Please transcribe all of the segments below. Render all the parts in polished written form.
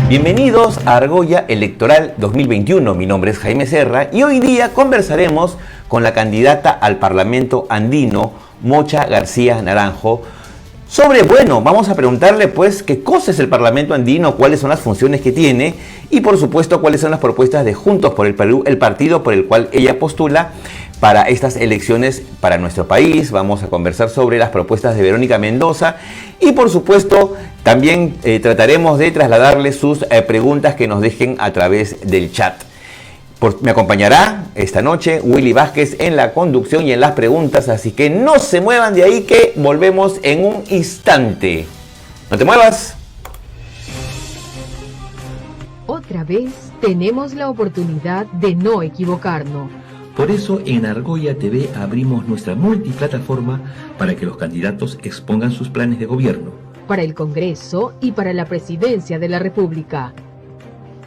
Bienvenidos a Argolla Electoral 2021. Mi nombre es Jaime Serra y hoy día conversaremos con la candidata al Parlamento andino, Mocha García Naranjo, vamos a preguntarle pues qué cosa es el Parlamento andino, cuáles son las funciones que tiene y por supuesto cuáles son las propuestas de Juntos por el Perú, el partido por el cual ella postula para estas elecciones para nuestro país. Vamos a conversar sobre las propuestas de Verónica Mendoza y por supuesto también trataremos de trasladarle sus preguntas que nos dejen a través del chat. Me acompañará esta noche Willy Vázquez en la conducción y en las preguntas, así que no se muevan de ahí que volvemos en un instante. ¡No te muevas! Otra vez tenemos la oportunidad de no equivocarnos. Por eso en Argolla TV abrimos nuestra multiplataforma para que los candidatos expongan sus planes de gobierno. Para el Congreso y para la Presidencia de la República.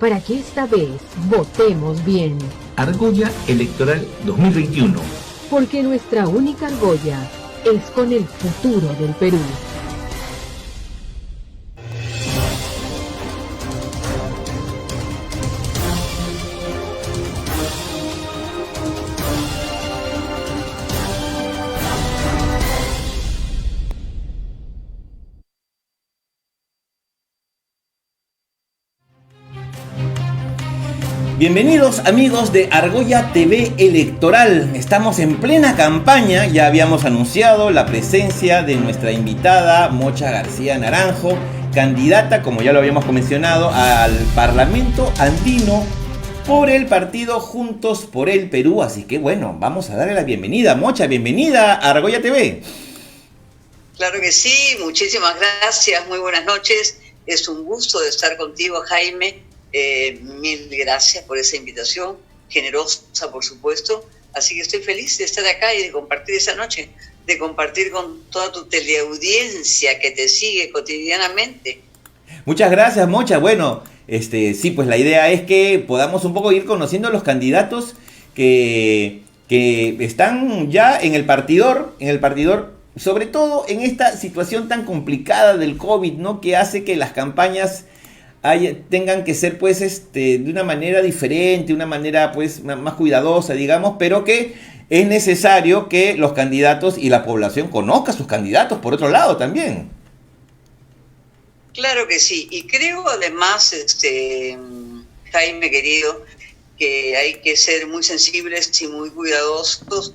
Para que esta vez votemos bien. Argolla Electoral 2021. Porque nuestra única argolla es con el futuro del Perú. Bienvenidos amigos de Argolla TV Electoral. Estamos en plena campaña, ya habíamos anunciado la presencia de nuestra invitada Mocha García Naranjo, candidata, como ya lo habíamos mencionado, al Parlamento andino por el partido Juntos por el Perú. Así que bueno, vamos a darle la bienvenida. Mocha, bienvenida a Argolla TV. Claro que sí, muchísimas gracias, muy buenas noches. Es un gusto de estar contigo, Jaime. Mil gracias por esa invitación, generosa por supuesto, así que estoy feliz de estar acá y de compartir esa noche, de compartir con toda tu teleaudiencia que te sigue cotidianamente. Muchas gracias, Mocha. Bueno, sí, pues la idea es que podamos un poco ir conociendo a los candidatos que están ya en el partidor, sobre todo en esta situación tan complicada del COVID, ¿no? Que hace que las campañas tengan que ser pues de una manera diferente, una manera pues más cuidadosa, digamos, pero que es necesario que los candidatos y la población conozca a sus candidatos por otro lado también. Claro que sí, y creo además, Jaime querido, que hay que ser muy sensibles y muy cuidadosos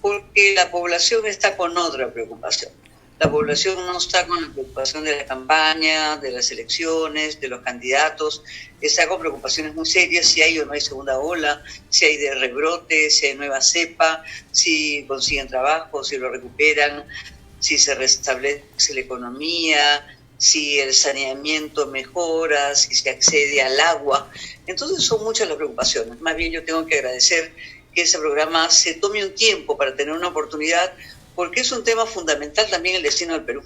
porque la población está con otra preocupación. La población no está con la preocupación de la campaña, de las elecciones, de los candidatos, está con preocupaciones muy serias, si hay o no hay segunda ola, si hay de rebrote, si hay nueva cepa, si consiguen trabajo, si lo recuperan, si se restablece la economía, si el saneamiento mejora, si se accede al agua. Entonces son muchas las preocupaciones. Más bien yo tengo que agradecer que ese programa se tome un tiempo para tener una oportunidad, porque es un tema fundamental también el destino del Perú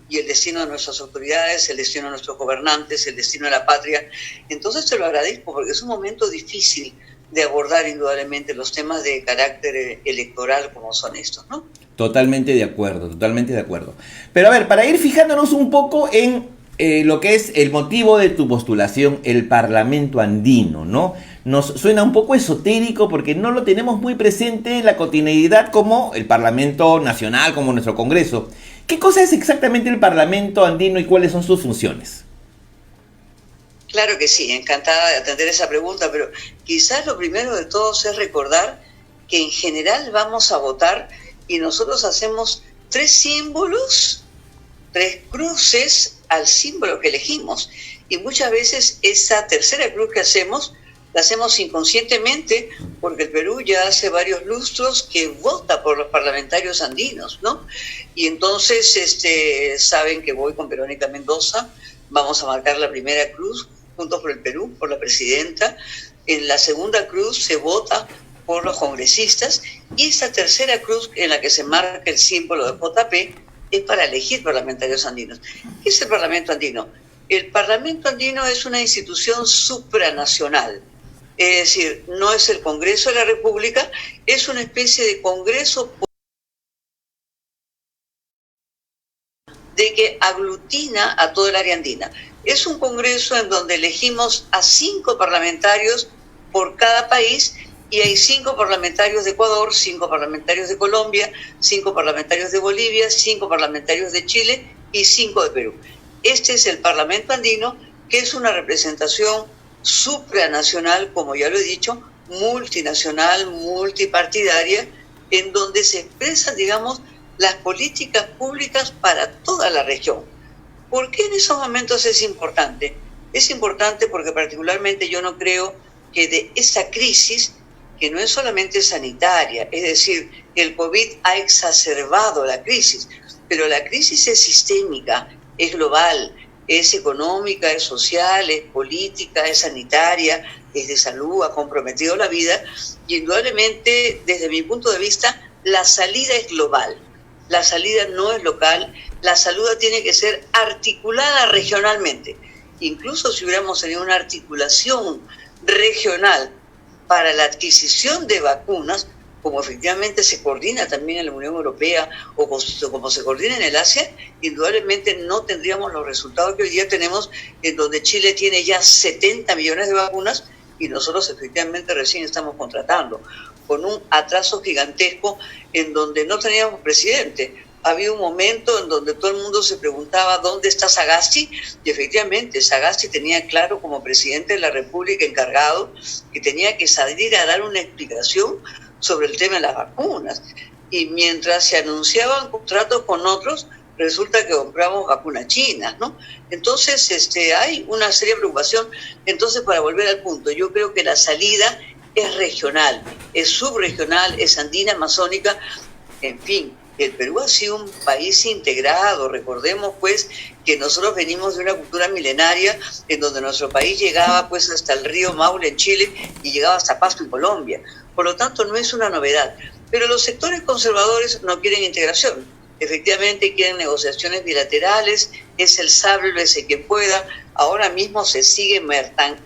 y el destino de nuestras autoridades, el destino de nuestros gobernantes, el destino de la patria. Entonces te lo agradezco porque es un momento difícil de abordar indudablemente los temas de carácter electoral como son estos, ¿no? Totalmente de acuerdo, totalmente de acuerdo. Pero a ver, para ir fijándonos un poco en lo que es el motivo de tu postulación, el Parlamento andino, ¿no? Nos suena un poco esotérico porque no lo tenemos muy presente en la cotidianidad como el Parlamento Nacional, como nuestro Congreso. ¿Qué cosa es exactamente el Parlamento andino y cuáles son sus funciones? Claro que sí, encantada de atender esa pregunta, pero quizás lo primero de todos es recordar que en general vamos a votar y nosotros hacemos 3 símbolos, 3 cruces al símbolo que elegimos. Y muchas veces esa tercera cruz que hacemos, la hacemos inconscientemente porque el Perú ya hace varios lustros que vota por los parlamentarios andinos, ¿no? Y entonces saben que voy con Verónica Mendoza, vamos a marcar la primera cruz, Juntos por el Perú, por la presidenta. En la segunda cruz se vota por los congresistas y esta tercera cruz en la que se marca el símbolo de JP es para elegir parlamentarios andinos. ¿Qué es el Parlamento andino? El Parlamento andino es una institución supranacional. Es decir, no es el Congreso de la República, es una especie de congreso de que aglutina a todo el área andina. Es un congreso en donde elegimos a 5 parlamentarios por cada país, y hay 5 parlamentarios de Ecuador, 5 parlamentarios de Colombia, 5 parlamentarios de Bolivia, 5 parlamentarios de Chile y 5 de Perú. Este es el Parlamento Andino, que es una representación supranacional, como ya lo he dicho, multinacional, multipartidaria, en donde se expresan, digamos, las políticas públicas para toda la región. ¿Por qué en esos momentos es importante? Es importante porque particularmente yo no creo que de esa crisis, que no es solamente sanitaria, es decir, el COVID ha exacerbado la crisis, pero la crisis es sistémica, es global, es económica, es social, es política, es sanitaria, es de salud, ha comprometido la vida, y indudablemente, desde mi punto de vista, la salida es global, la salida no es local, la salida tiene que ser articulada regionalmente. Incluso si hubiéramos tenido una articulación regional para la adquisición de vacunas, como efectivamente se coordina también en la Unión Europea o como se coordina en el Asia, indudablemente no tendríamos los resultados que hoy día tenemos, en donde Chile tiene ya 70 millones de vacunas y nosotros efectivamente recién estamos contratando, con un atraso gigantesco en donde no teníamos presidente. Había un momento en donde todo el mundo se preguntaba ¿dónde está Sagasti? Y efectivamente Sagasti tenía claro como presidente de la República encargado que tenía que salir a dar una explicación sobre el tema de las vacunas. Y mientras se anunciaban contratos con otros, resulta que compramos vacunas chinas, ¿no? Entonces hay una seria preocupación. Entonces, para volver al punto, yo creo que la salida es regional, es subregional, es andina, amazónica, en fin. El Perú ha sido un país integrado. Recordemos pues que nosotros venimos de una cultura milenaria en donde nuestro país llegaba pues hasta el río Maule en Chile y llegaba hasta Pasto en Colombia. Por lo tanto no es una novedad. Pero los sectores conservadores no quieren integración. Efectivamente quieren negociaciones bilaterales, es el sálvese quien pueda. Ahora mismo se sigue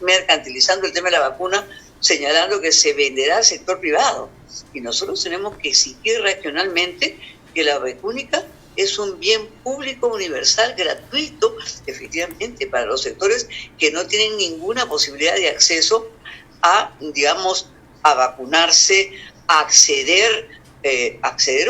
mercantilizando el tema de la vacuna, señalando que se venderá al sector privado. Y nosotros tenemos que exigir regionalmente que la vacúnica es un bien público, universal, gratuito, efectivamente, para los sectores que no tienen ninguna posibilidad de acceso a, digamos, a vacunarse, a acceder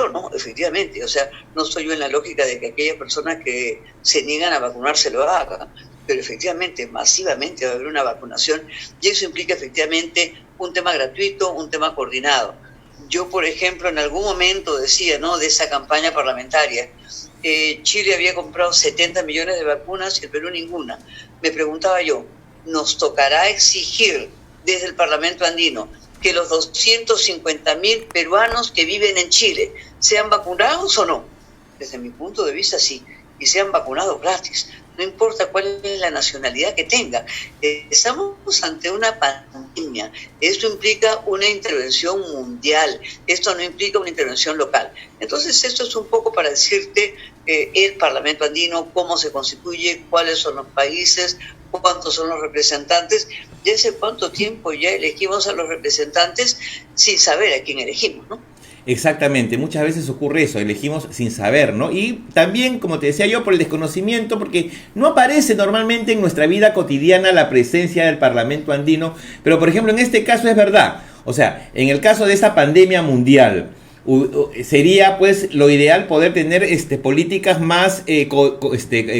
o no, efectivamente. O sea, no estoy yo en la lógica de que aquellas personas que se niegan a vacunarse lo hagan, pero efectivamente, masivamente va a haber una vacunación y eso implica efectivamente un tema gratuito, un tema coordinado. Yo, por ejemplo, en algún momento decía, ¿no?, de esa campaña parlamentaria, Chile había comprado 70 millones de vacunas y el Perú ninguna. Me preguntaba yo, ¿nos tocará exigir desde el Parlamento Andino que los 250.000 peruanos que viven en Chile sean vacunados o no? Desde mi punto de vista, sí, y sean vacunados gratis. No importa cuál es la nacionalidad que tenga. Estamos ante una pandemia. Esto implica una intervención mundial. Esto no implica una intervención local. Entonces, esto es un poco para decirte el Parlamento Andino, cómo se constituye, cuáles son los países, cuántos son los representantes, y hace cuánto tiempo ya elegimos a los representantes sin saber a quién elegimos, ¿no? Exactamente, muchas veces ocurre eso, elegimos sin saber, ¿no? Y también, como te decía yo, por el desconocimiento, porque no aparece normalmente en nuestra vida cotidiana la presencia del Parlamento Andino, pero por ejemplo en este caso es verdad, o sea, en el caso de esta pandemia mundial, sería pues lo ideal poder tener políticas más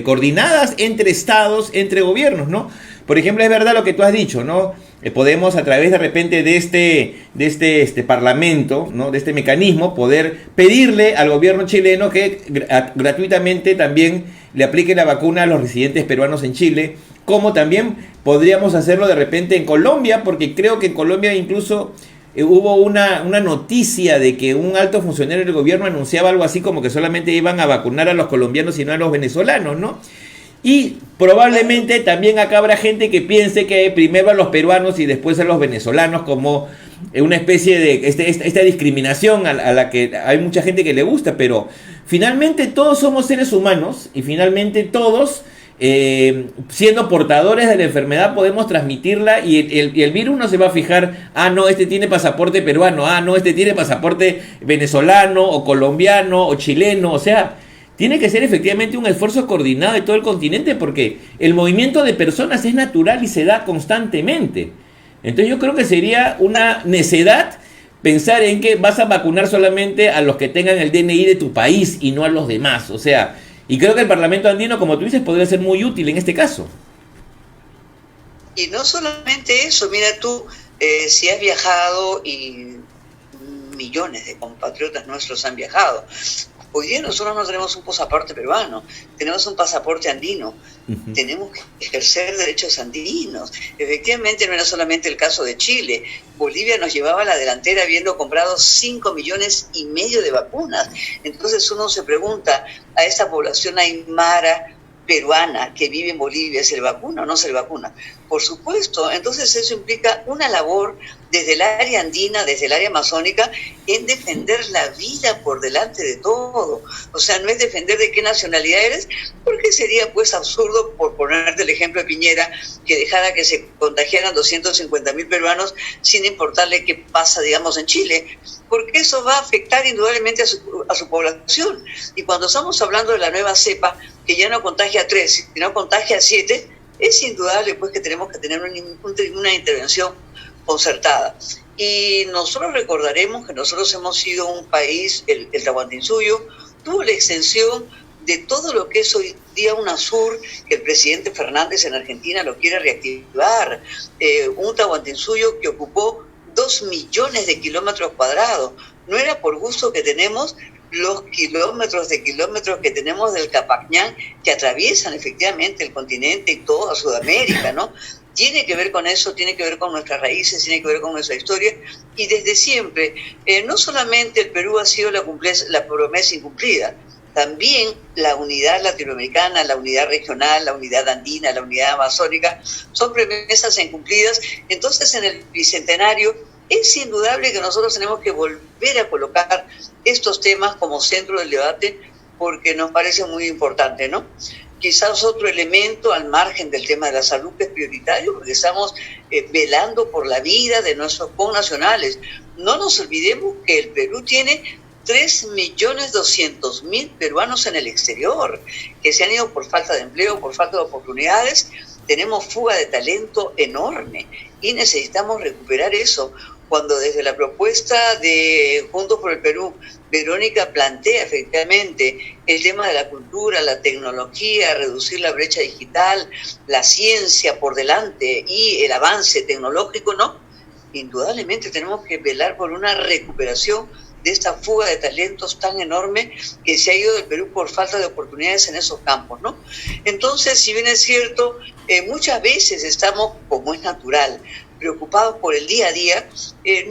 coordinadas entre estados, entre gobiernos, ¿no? Por ejemplo, es verdad lo que tú has dicho, ¿no? Podemos a través de repente de este parlamento, ¿no?, de este mecanismo, poder pedirle al gobierno chileno que gratuitamente también le aplique la vacuna a los residentes peruanos en Chile, como también podríamos hacerlo de repente en Colombia, porque creo que en Colombia incluso hubo una noticia de que un alto funcionario del gobierno anunciaba algo así como que solamente iban a vacunar a los colombianos y no a los venezolanos, ¿no? Y probablemente también acá habrá gente que piense que primero a los peruanos y después a los venezolanos, como una especie de esta discriminación a la que hay mucha gente que le gusta, pero finalmente todos somos seres humanos y finalmente todos, siendo portadores de la enfermedad, podemos transmitirla y el virus no se va a fijar, no, este tiene pasaporte peruano, no, este tiene pasaporte venezolano o colombiano o chileno, o sea, tiene que ser efectivamente un esfuerzo coordinado de todo el continente, porque el movimiento de personas es natural y se da constantemente. Entonces yo creo que sería una necedad pensar en que vas a vacunar solamente a los que tengan el DNI de tu país y no a los demás. O sea, y creo que el Parlamento andino, como tú dices, podría ser muy útil en este caso. Y no solamente eso, mira tú, si has viajado y millones de compatriotas nuestros han viajado. Hoy día nosotros no tenemos un pasaporte peruano, tenemos un pasaporte andino. Tenemos que ejercer derechos andinos. Efectivamente, no era solamente el caso de Chile. Bolivia nos llevaba a la delantera habiendo comprado 5,5 millones de vacunas. Entonces uno se pregunta, a esa población aymara peruana que vive en Bolivia, ¿se le vacuna o no se le vacuna? Por supuesto. Entonces eso implica una labor desde el área andina, desde el área amazónica, en defender la vida por delante de todo. O sea, no es defender de qué nacionalidad eres, porque sería pues absurdo, por ponerte el ejemplo de Piñera, que dejara que se contagiaran 250.000 peruanos sin importarle qué pasa, digamos, en Chile, porque eso va a afectar indudablemente a su población. Y cuando estamos hablando de la nueva cepa, que ya no contagia a 3, sino contagia a 7, es indudable pues que tenemos que tener una intervención concertada. Y nosotros recordaremos que nosotros hemos sido un país, el Tahuantinsuyo, tuvo la extensión de todo lo que es hoy día UNASUR, que el presidente Fernández en Argentina lo quiere reactivar, un Tahuantinsuyo que ocupó 2 millones de kilómetros cuadrados. No era por gusto que tenemos los kilómetros que tenemos del Capacñán, que atraviesan efectivamente el continente y toda Sudamérica, ¿no? Tiene que ver con eso, tiene que ver con nuestras raíces, tiene que ver con nuestra historia, y desde siempre, no solamente el Perú ha sido la promesa incumplida, también la unidad latinoamericana, la unidad regional, la unidad andina, la unidad amazónica, son promesas incumplidas. Entonces, en el Bicentenario, es indudable que nosotros tenemos que volver a colocar estos temas como centro del debate, porque nos parece muy importante, ¿no? Quizás otro elemento al margen del tema de la salud que es prioritario, porque estamos velando por la vida de nuestros connacionales. No nos olvidemos que el Perú tiene 3.200.000 peruanos en el exterior, que se han ido por falta de empleo, por falta de oportunidades. Tenemos fuga de talento enorme y necesitamos recuperar eso. Cuando desde la propuesta de Juntos por el Perú, Verónica plantea efectivamente el tema de la cultura, la tecnología, reducir la brecha digital, la ciencia por delante y el avance tecnológico, ¿no? Indudablemente tenemos que velar por una recuperación de esta fuga de talentos tan enorme que se ha ido del Perú por falta de oportunidades en esos campos, ¿no? Entonces, si bien es cierto, muchas veces estamos, como es natural, preocupados por el día a día,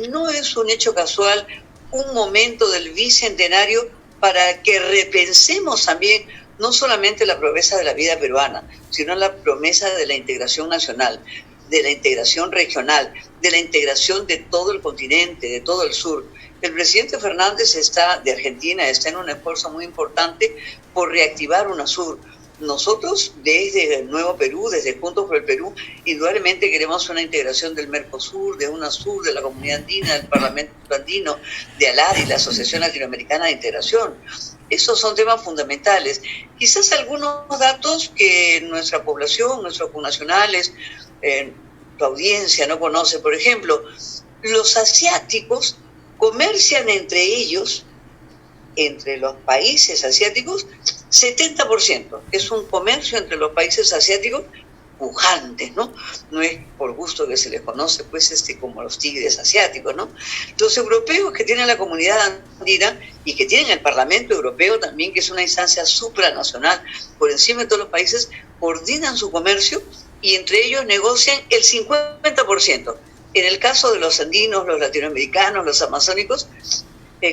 no es un hecho casual un momento del Bicentenario para que repensemos también no solamente la promesa de la vida peruana, sino la promesa de la integración nacional, de la integración regional, de la integración de todo el continente, de todo el sur. El presidente Fernández de Argentina está en un esfuerzo muy importante por reactivar UNASUR. Nosotros, desde el Nuevo Perú, desde Juntos por el Perú, indudablemente queremos una integración del Mercosur, de UNASUR, de la Comunidad Andina, del Parlamento Andino, de ALADI, la Asociación Latinoamericana de Integración. Esos son temas fundamentales. Quizás algunos datos que nuestra población, nuestros connacionales, tu audiencia no conoce. Por ejemplo, los asiáticos comercian entre ellos, entre los países asiáticos, 70%. Es un comercio entre los países asiáticos pujantes, ¿no? No es por gusto que se les conoce, pues, como los tigres asiáticos, ¿no? Los europeos que tienen la Comunidad Andina y que tienen el Parlamento Europeo también, que es una instancia supranacional por encima de todos los países, coordinan su comercio y entre ellos negocian el 50%. En el caso de los andinos, los latinoamericanos, los amazónicos,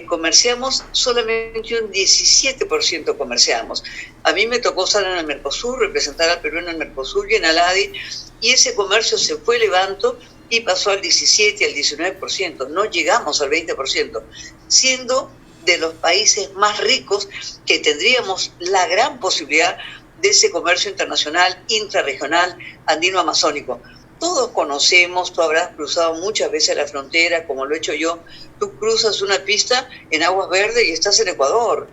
comerciamos solamente un 17% comerciamos. A mí me tocó estar en el Mercosur, representar al Perú en el Mercosur y en ALADI, y ese comercio se fue elevando y pasó al 17, al 19%. No llegamos al 20%, siendo de los países más ricos que tendríamos la gran posibilidad de ese comercio internacional, intrarregional, andino-amazónico. Todos conocemos, tú habrás cruzado muchas veces la frontera, como lo he hecho yo. Tú cruzas una pista en aguas verdes y estás en Ecuador.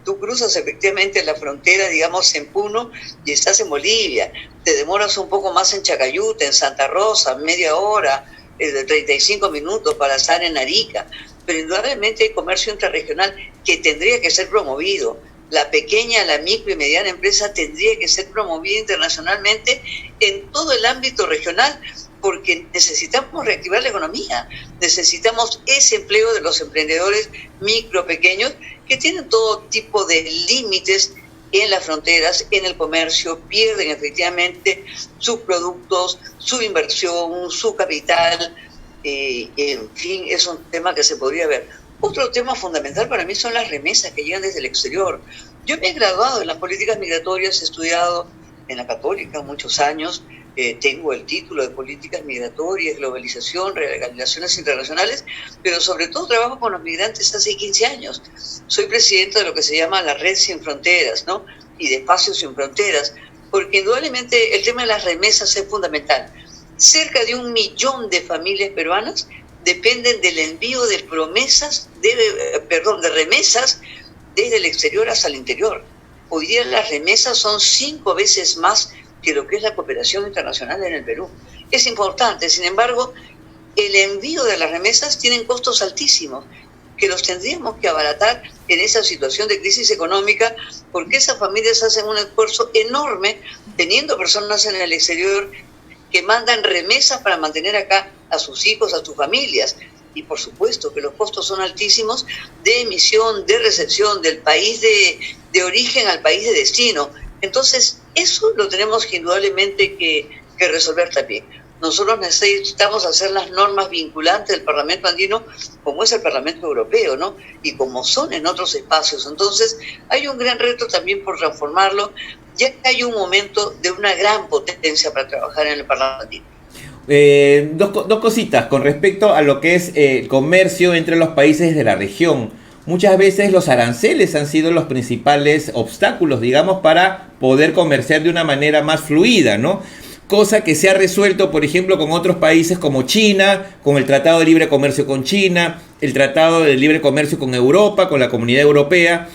Tú cruzas efectivamente la frontera, digamos, en Puno y estás en Bolivia. Te demoras un poco más en Chacayuta, en Santa Rosa, media hora, de 35 minutos para estar en Arica. Pero indudablemente hay comercio intrarregional que tendría que ser promovido. La pequeña, la micro y mediana empresa tendría que ser promovida internacionalmente en todo el ámbito regional, porque necesitamos reactivar la economía, necesitamos ese empleo de los emprendedores micro, pequeños, que tienen todo tipo de límites en las fronteras, en el comercio, pierden efectivamente sus productos, su inversión, su capital, en fin, es un tema que se podría ver. Otro tema fundamental para mí son las remesas que llegan desde el exterior. Yo me he graduado en las políticas migratorias, he estudiado en la Católica muchos años, tengo el título de políticas migratorias, globalización, relaciones internacionales, pero sobre todo trabajo con los migrantes hace 15 años. Soy presidenta de lo que se llama la Red Sin Fronteras, ¿no? Y de Espacios Sin Fronteras, porque indudablemente el tema de las remesas es fundamental. Cerca de 1 millón de familias peruanas dependen del envío de de remesas desde el exterior hasta el interior. Hoy día las remesas son 5 veces más que lo que es la cooperación internacional en el Perú. Es importante, sin embargo, el envío de las remesas tienen costos altísimos, que los tendríamos que abaratar en esa situación de crisis económica, porque esas familias hacen un esfuerzo enorme, teniendo personas en el exterior que mandan remesas para mantener acá a sus hijos, a sus familias. Y por supuesto que los costos son altísimos de emisión, de recepción del país de origen al país de destino. Entonces, eso lo tenemos que indudablemente que resolver también. Nosotros necesitamos hacer las normas vinculantes del Parlamento andino, como es el Parlamento Europeo, ¿no? Y como son en otros espacios. Entonces, hay un gran reto también por transformarlo, ya que hay un momento de una gran potencia para trabajar en el Parlamento andino. Dos cositas con respecto a lo que es el comercio entre los países de la región. Muchas veces los aranceles han sido los principales obstáculos, digamos, para poder comerciar de una manera más fluida, ¿no? Cosa que se ha resuelto, por ejemplo, con otros países como China, con el Tratado de Libre Comercio con China, el Tratado de Libre Comercio con Europa, con la Comunidad Europea.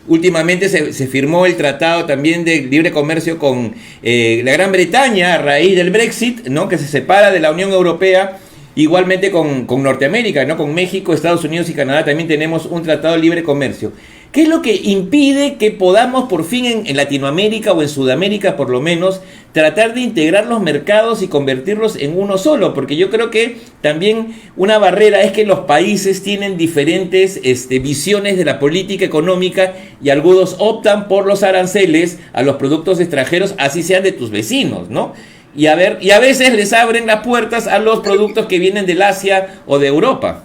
Últimamente se firmó el tratado también de libre comercio con la Gran Bretaña a raíz del Brexit, ¿no? Que se separa de la Unión Europea. Igualmente con Norteamérica, ¿no? Con México, Estados Unidos y Canadá también tenemos un tratado de libre comercio. ¿Qué es lo que impide que podamos por fin en Latinoamérica o en Sudamérica por lo menos tratar de integrar los mercados y convertirlos en uno solo? Porque yo creo que también una barrera es que los países tienen diferentes visiones de la política económica y algunos optan por los aranceles a los productos extranjeros, así sean de tus vecinos, ¿no? Y a veces les abren las puertas a los productos que vienen del Asia o de Europa.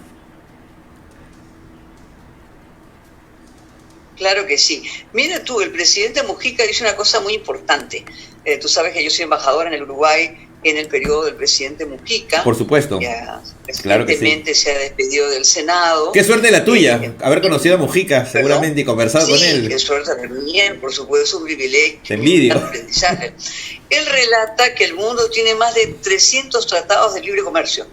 Claro que sí. Mira tú, el presidente Mujica dice una cosa muy importante. Tú sabes que yo soy embajadora en el Uruguay en el periodo del presidente Mujica. Por supuesto. Ya, claro que sí. Se ha despedido del Senado. Qué suerte la tuya, haber conocido a Mujica, seguramente, y conversado con él. Sí, qué suerte también, por supuesto, es un privilegio. Te envidio. Aprendizaje. Él relata que el mundo tiene más de 300 tratados de libre comercio.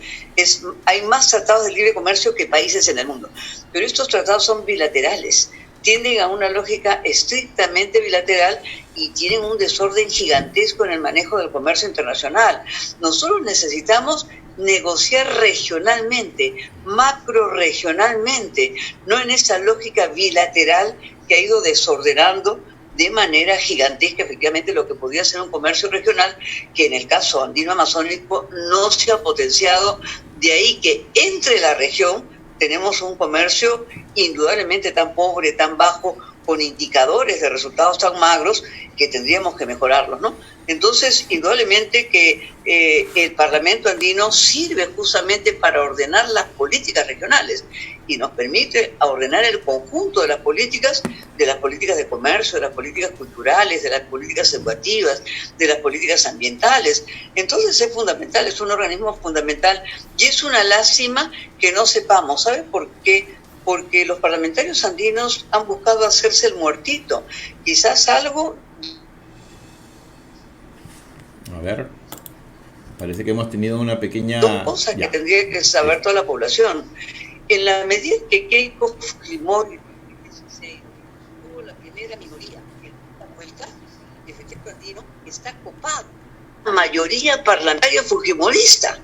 Hay más tratados de libre comercio que países en el mundo. Pero estos tratados son bilaterales, tienden a una lógica estrictamente bilateral y tienen un desorden gigantesco en el manejo del comercio internacional. Nosotros necesitamos negociar regionalmente, macro-regionalmente, no en esa lógica bilateral que ha ido desordenando de manera gigantesca efectivamente lo que podría ser un comercio regional, que en el caso andino-amazónico no se ha potenciado. De ahí que entre la región tenemos un comercio indudablemente tan pobre, tan bajo, con indicadores de resultados tan magros que tendríamos que mejorarlos, ¿no? Entonces, indudablemente que el Parlamento andino sirve justamente para ordenar las políticas regionales y nos permite ordenar el conjunto de las políticas de comercio, de las políticas culturales, de las políticas educativas, de las políticas ambientales. Entonces es fundamental, es un organismo fundamental y es una lástima que no sepamos. ¿Sabes por qué? Porque los parlamentarios andinos han buscado hacerse el muertito. Quizás algo... A ver, parece que hemos tenido una pequeña... Dos cosas que tendría que saber toda la población. En la medida que Keiko Fujimori tuvo la en esta vuelta, el Frente Amplio Andino está copado. La mayoría parlamentaria fujimorista,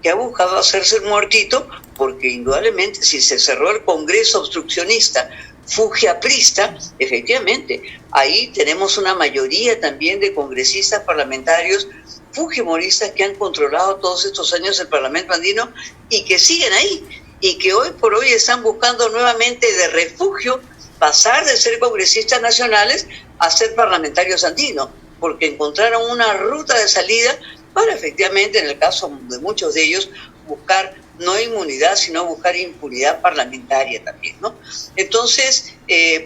que ha buscado hacerse el muertito, porque indudablemente si se cerró el Congreso obstruccionista fujiaprista, efectivamente, ahí tenemos una mayoría también de congresistas parlamentarios fujimoristas que han controlado todos estos años el Parlamento andino y que siguen ahí, y que hoy por hoy están buscando nuevamente de refugio pasar de ser congresistas nacionales a ser parlamentarios andinos, porque encontraron una ruta de salida para efectivamente, en el caso de muchos de ellos, buscar no inmunidad, sino buscar impunidad parlamentaria también, ¿no? Entonces,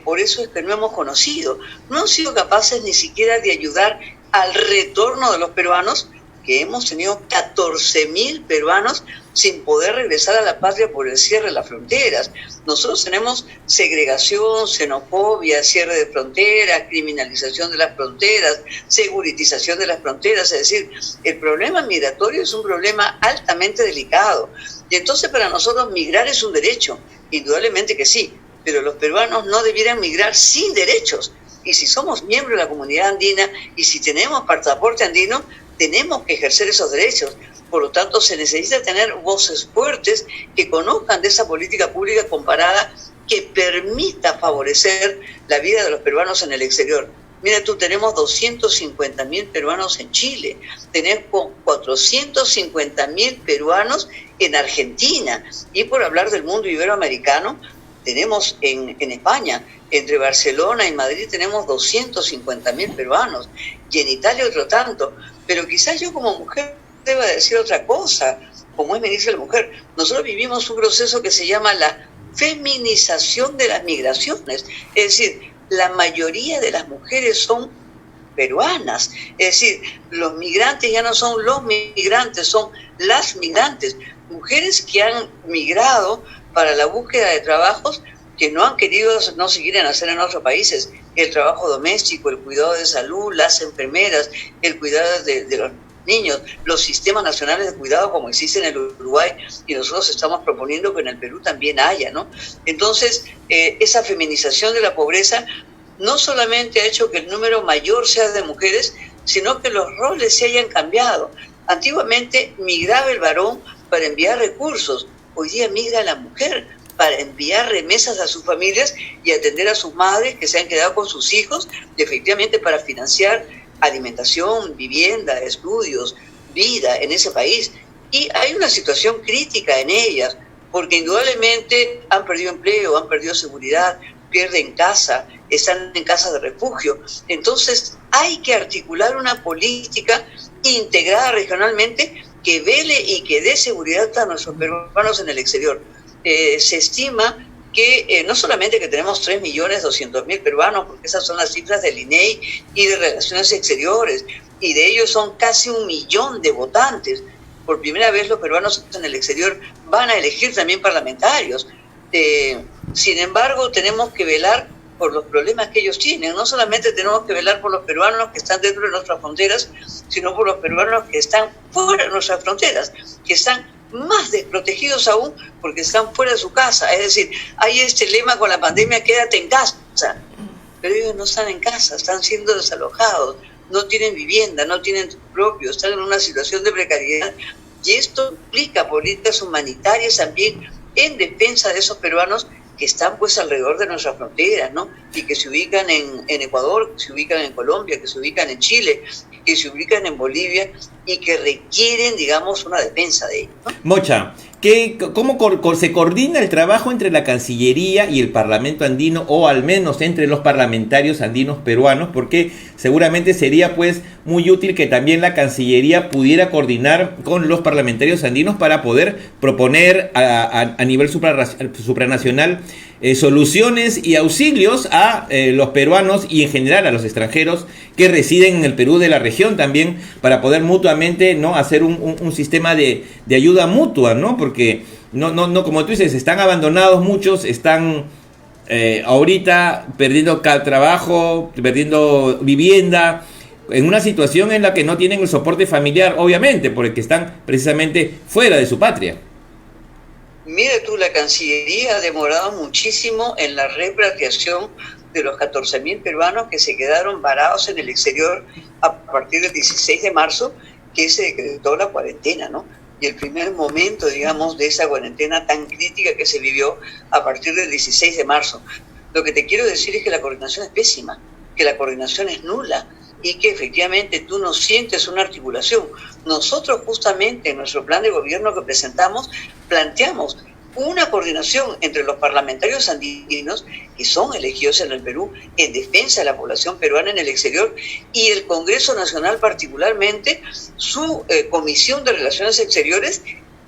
por eso es que no hemos conocido, no han sido capaces ni siquiera de ayudar al retorno de los peruanos, que hemos tenido 14.000 peruanos sin poder regresar a la patria por el cierre de las fronteras. Nosotros tenemos segregación, xenofobia, cierre de fronteras, criminalización de las fronteras, seguritización de las fronteras. Es decir, el problema migratorio es un problema altamente delicado. Y entonces para nosotros migrar es un derecho, indudablemente que sí, pero los peruanos no debieran migrar sin derechos. Y si somos miembros de la comunidad andina y si tenemos pasaporte andino, tenemos que ejercer esos derechos. Por lo tanto, se necesita tener voces fuertes que conozcan de esa política pública comparada que permita favorecer la vida de los peruanos en el exterior. Mira tú, tenemos 250.000 peruanos en Chile, tenemos 450.000 peruanos en Argentina, y por hablar del mundo iberoamericano, tenemos en España, entre Barcelona y Madrid tenemos 250.000 peruanos, y en Italia otro tanto. Pero quizás yo como mujer deba decir otra cosa, como es ministra de la mujer. Nosotros vivimos un proceso que se llama la feminización de las migraciones, es decir, la mayoría de las mujeres son peruanas, es decir, los migrantes ya no son los migrantes, son las migrantes, mujeres que han migrado para la búsqueda de trabajos que no han querido, no se quieren hacer en otros países, el trabajo doméstico, el cuidado de salud, las enfermeras, el cuidado de los niños, los sistemas nacionales de cuidado como existen en el Uruguay, y nosotros estamos proponiendo que en el Perú también haya, ¿no? Entonces, esa feminización de la pobreza no solamente ha hecho que el número mayor sea de mujeres, sino que los roles se hayan cambiado. Antiguamente migraba el varón para enviar recursos, hoy día migra la mujer para enviar remesas a sus familias y atender a sus madres que se han quedado con sus hijos, y efectivamente para financiar alimentación, vivienda, estudios, vida en ese país. Y hay una situación crítica en ellas, porque indudablemente han perdido empleo, han perdido seguridad, pierden casa, están en casas de refugio. Entonces hay que articular una política integrada regionalmente que vele y que dé seguridad a nuestros peruanos en el exterior. Se estima que no solamente que tenemos 3.200.000 peruanos, porque esas son las cifras del INEI y de Relaciones Exteriores, y de ellos son casi 1 millón de votantes. Por primera vez los peruanos en el exterior van a elegir también parlamentarios. Sin embargo, tenemos que velar por los problemas que ellos tienen. No solamente tenemos que velar por los peruanos que están dentro de nuestras fronteras, sino por los peruanos que están fuera de nuestras fronteras, que están más desprotegidos aún porque están fuera de su casa. Es decir, hay este lema con la pandemia: quédate en casa. Pero ellos no están en casa, están siendo desalojados, no tienen vivienda, no tienen propio, están en una situación de precariedad. Y esto implica políticas humanitarias también en defensa de esos peruanos que están pues alrededor de nuestras fronteras, ¿no? Y que se ubican en Ecuador, que se ubican en Colombia, que se ubican en Chile, que se ubican en Bolivia y que requieren, digamos, una defensa de ellos, ¿no? Mocha, ¿cómo se coordina el trabajo entre la Cancillería y el Parlamento andino, o al menos entre los parlamentarios andinos peruanos? Porque seguramente sería pues muy útil que también la Cancillería pudiera coordinar con los parlamentarios andinos para poder proponer a nivel supranacional soluciones y auxilios a los peruanos y en general a los extranjeros que residen en el Perú de la región también, para poder mutuamente, ¿no?, hacer un sistema de ayuda mutua, ¿no? Porque no como tú dices, están abandonados muchos, están ahorita perdiendo trabajo, perdiendo vivienda, en una situación en la que no tienen el soporte familiar, obviamente, porque están precisamente fuera de su patria. Mire tú, la Cancillería ha demorado muchísimo en la repatriación de los 14.000 peruanos que se quedaron varados en el exterior a partir del 16 de marzo, que se decretó la cuarentena, ¿no? Y el primer momento, digamos, de esa cuarentena tan crítica que se vivió a partir del 16 de marzo. Lo que te quiero decir es que la coordinación es pésima, que la coordinación es nula y que efectivamente tú no sientes una articulación. Nosotros justamente en nuestro plan de gobierno que presentamos planteamos una coordinación entre los parlamentarios andinos que son elegidos en el Perú en defensa de la población peruana en el exterior y el Congreso Nacional particularmente, su Comisión de Relaciones Exteriores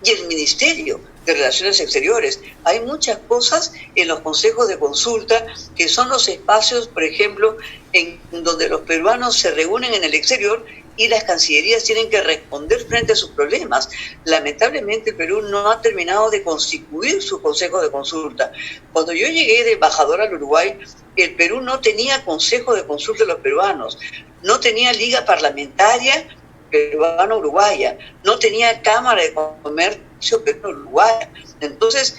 y el Ministerio de Relaciones Exteriores. Hay muchas cosas en los consejos de consulta que son los espacios, por ejemplo, en donde los peruanos se reúnen en el exterior y las cancillerías tienen que responder frente a sus problemas. Lamentablemente el Perú no ha terminado de constituir sus consejos de consulta. Cuando yo llegué de embajador al Uruguay, el Perú no tenía consejo de consulta de los peruanos, no tenía liga parlamentaria peruano-uruguaya, no tenía cámara de comercio peruano-uruguaya. Entonces,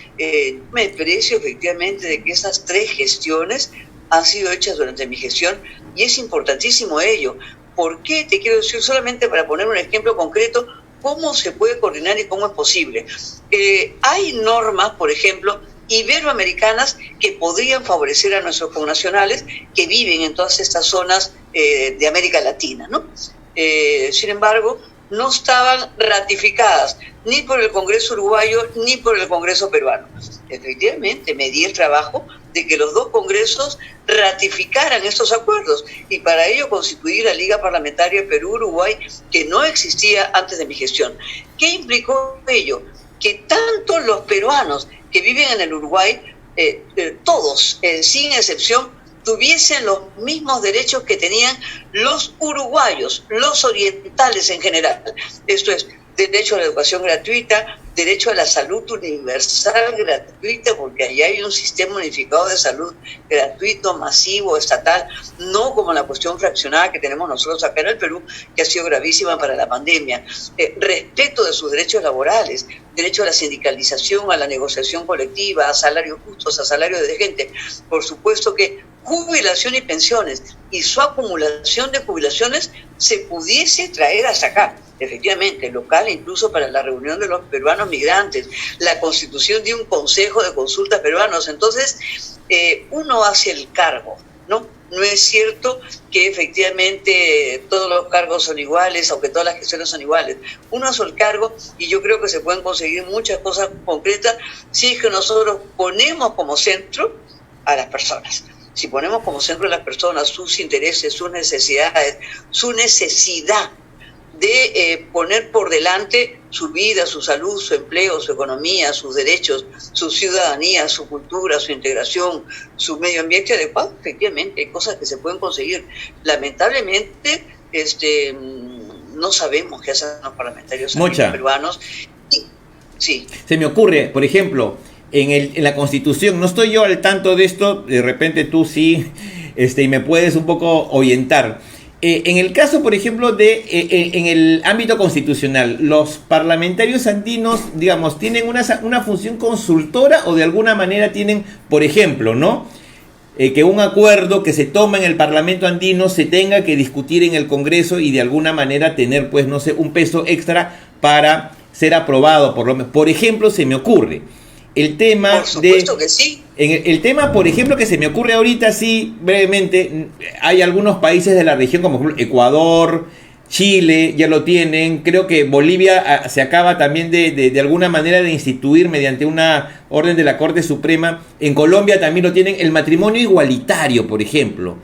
me precio efectivamente de que esas 3 gestiones han sido hechas durante mi gestión y es importantísimo ello. ¿Por qué? Te quiero decir solamente para poner un ejemplo concreto, cómo se puede coordinar y cómo es posible. Hay normas, por ejemplo, iberoamericanas que podrían favorecer a nuestros connacionales que viven en todas estas zonas de América Latina, ¿no? Sin embargo, no estaban ratificadas ni por el Congreso uruguayo ni por el Congreso peruano. Efectivamente, me di el trabajo de que los 2 congresos ratificaran estos acuerdos y para ello constituí la Liga Parlamentaria Perú-Uruguay que no existía antes de mi gestión. ¿Qué implicó ello? Que tanto los peruanos que viven en el Uruguay, todos, sin excepción, tuviesen los mismos derechos que tenían los uruguayos, los orientales en general. Esto es, derecho a la educación gratuita, derecho a la salud universal gratuita, porque allá hay un sistema unificado de salud gratuito, masivo, estatal, no como la cuestión fraccionada que tenemos nosotros acá en el Perú, que ha sido gravísima para la pandemia. Respeto de sus derechos laborales, derecho a la sindicalización, a la negociación colectiva, a salarios justos, a salarios de gente. Por supuesto que jubilación y pensiones y su acumulación de jubilaciones se pudiese traer hasta acá, efectivamente, local, incluso para la reunión de los peruanos migrantes, la constitución de un consejo de consulta peruanos. Entonces, uno hace el cargo, ¿no? No es cierto que efectivamente todos los cargos son iguales, aunque todas las gestiones son iguales. Uno hace el cargo y yo creo que se pueden conseguir muchas cosas concretas si es que nosotros ponemos como centro a las personas. Si ponemos como centro a las personas sus intereses, sus necesidades, su necesidad de poner por delante su vida, su salud, su empleo, su economía, sus derechos, su ciudadanía, su cultura, su integración, su medio ambiente adecuado, efectivamente hay cosas que se pueden conseguir. Lamentablemente no sabemos qué hacen los parlamentarios peruanos. Sí. Se me ocurre, por ejemplo, en la Constitución, no estoy yo al tanto de esto, de repente tú sí, y me puedes un poco orientar. En el caso, por ejemplo, en el ámbito constitucional, ¿los parlamentarios andinos, digamos, tienen una función consultora o de alguna manera tienen, por ejemplo, ¿no? Que un acuerdo que se toma en el Parlamento andino se tenga que discutir en el Congreso y de alguna manera tener, pues, no sé, un peso extra para ser aprobado, por ejemplo, se me ocurre. El tema por supuesto que sí. El tema, por ejemplo, que se me ocurre ahorita, sí, brevemente, hay algunos países de la región, como por ejemplo Ecuador, Chile, ya lo tienen. Creo que Bolivia se acaba también de alguna manera de instituir mediante una orden de la Corte Suprema. En Colombia también lo tienen, el matrimonio igualitario, por ejemplo.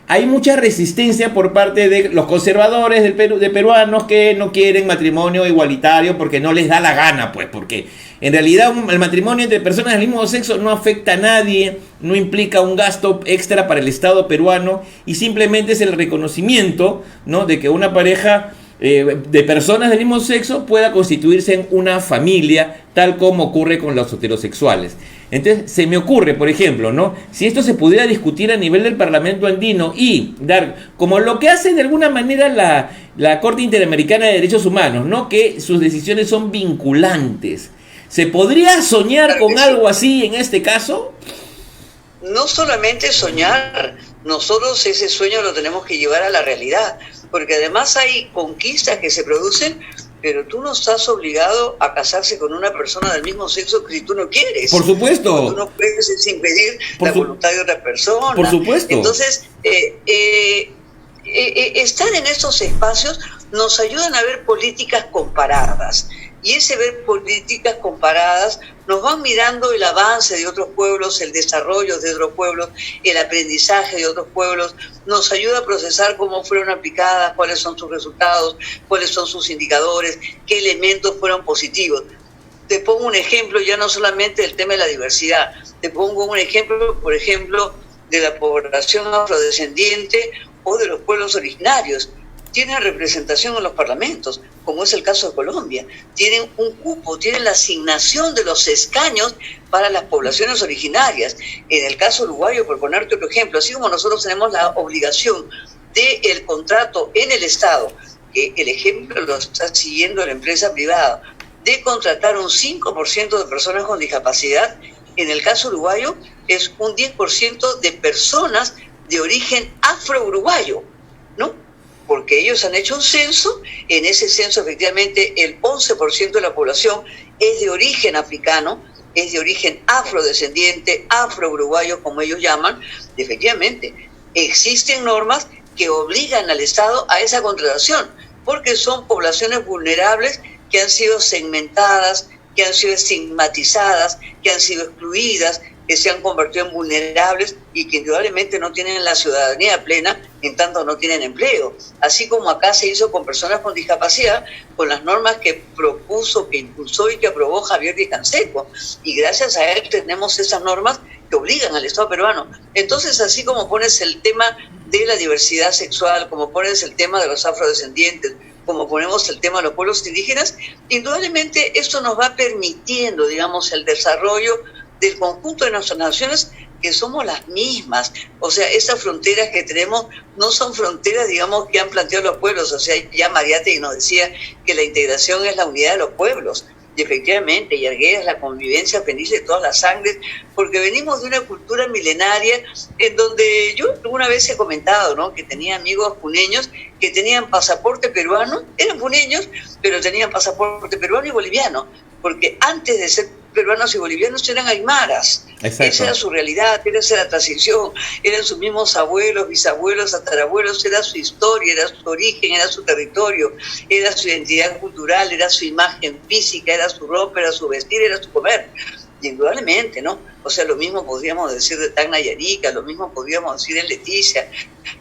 Hay mucha resistencia por parte de los conservadores de peruanos que no quieren matrimonio igualitario porque no les da la gana, pues, porque en realidad el matrimonio entre personas del mismo sexo no afecta a nadie, no implica un gasto extra para el Estado peruano y simplemente es el reconocimiento, ¿no?, de que una pareja de personas del mismo sexo pueda constituirse en una familia, tal como ocurre con los heterosexuales. Entonces, se me ocurre, por ejemplo, ¿no?, si esto se pudiera discutir a nivel del Parlamento andino y dar, como lo que hace de alguna manera la Corte Interamericana de Derechos Humanos, ¿no?, que sus decisiones son vinculantes. ¿Se podría soñar con algo así en este caso? no solamente soñar, nosotros ese sueño lo tenemos que llevar a la realidad, porque además hay conquistas que se producen, pero tú no estás obligado a casarse con una persona del mismo sexo que si tú no quieres. Por supuesto. Tú no puedes impedir la voluntad de otra persona. Por supuesto. Entonces, estar en estos espacios nos ayudan a ver políticas comparadas. Y ese ver políticas comparadas nos van mirando el avance de otros pueblos, el desarrollo de otros pueblos, el aprendizaje de otros pueblos, nos ayuda a procesar cómo fueron aplicadas, cuáles son sus resultados, cuáles son sus indicadores, qué elementos fueron positivos. Te pongo un ejemplo, ya no solamente del tema de la diversidad, te pongo un ejemplo, por ejemplo, de la población afrodescendiente o de los pueblos originarios. Tienen representación en los parlamentos, como es el caso de Colombia. Tienen un cupo, tienen la asignación de los escaños para las poblaciones originarias. En el caso uruguayo, por ponerte otro ejemplo, así como nosotros tenemos la obligación del contrato en el Estado, que el ejemplo lo está siguiendo la empresa privada, de contratar un 5% de personas con discapacidad, en el caso uruguayo es un 10% de personas de origen afro-uruguayo, ¿no? Porque ellos han hecho un censo, en ese censo efectivamente el 11% de la población es de origen africano, es de origen afrodescendiente, afro-uruguayo, como ellos llaman. Efectivamente, existen normas que obligan al Estado a esa contratación, porque son poblaciones vulnerables que han sido segmentadas, que han sido estigmatizadas, que han sido excluidas, que se han convertido en vulnerables y que indudablemente no tienen la ciudadanía plena, en tanto no tienen empleo. Así como acá se hizo con personas con discapacidad, con las normas que propuso, que impulsó y que aprobó Javier Díaz Canseco. Y gracias a él tenemos esas normas que obligan al Estado peruano. Entonces, así como pones el tema de la diversidad sexual, como pones el tema de los afrodescendientes, como ponemos el tema de los pueblos indígenas, indudablemente esto nos va permitiendo, digamos, el desarrollo del conjunto de nuestras naciones, que somos las mismas. O sea, esas fronteras que tenemos no son fronteras, digamos, que han planteado los pueblos. O sea, ya Mariátegui nos decía que la integración es la unidad de los pueblos. Y efectivamente, y Arguedas, la convivencia feliz de todas las sangres, porque venimos de una cultura milenaria en donde yo una vez he comentado, ¿no?, que tenía amigos puneños que tenían pasaporte peruano, eran puneños, pero tenían pasaporte peruano y boliviano, porque antes de ser peruanos y bolivianos eran aymaras. Exacto. Esa era su realidad, esa era la transición, eran sus mismos abuelos, bisabuelos, tatarabuelos, era su historia, era su origen, era su territorio, era su identidad cultural, era su imagen física, era su ropa, era su vestir, era su comer. Y indudablemente, ¿no? O sea, lo mismo podríamos decir de Tacna y Arica, lo mismo podríamos decir en Leticia,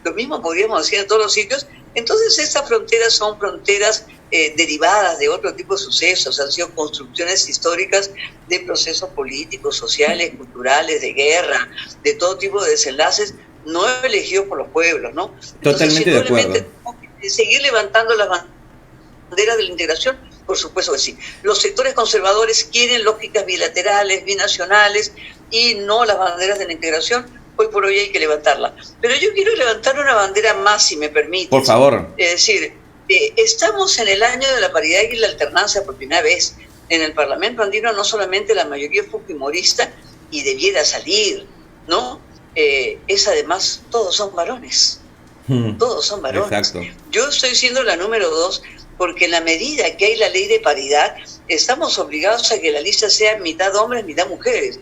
lo mismo podríamos decir en todos los sitios. Entonces, estas fronteras son fronteras derivadas de otro tipo de sucesos, han sido construcciones históricas de procesos políticos, sociales, culturales, de guerra, de todo tipo de desenlaces, no elegidos por los pueblos, ¿no? Totalmente de acuerdo. Tenemos que seguir levantando las banderas de la integración, por supuesto que sí. Los sectores conservadores quieren lógicas bilaterales, binacionales, y no las banderas de la integración. Hoy por hoy hay que levantarla. Pero yo quiero levantar una bandera más, si me permite. Por favor. Es decir, estamos en el año de la paridad y la alternancia por primera vez. En el Parlamento andino no solamente la mayoría es fujimorista, y debiera salir, ¿no? Es además, todos son varones. Todos son varones. Exacto. Yo estoy siendo la número 2 porque en la medida que hay la ley de paridad, estamos obligados a que la lista sea mitad hombres, mitad mujeres.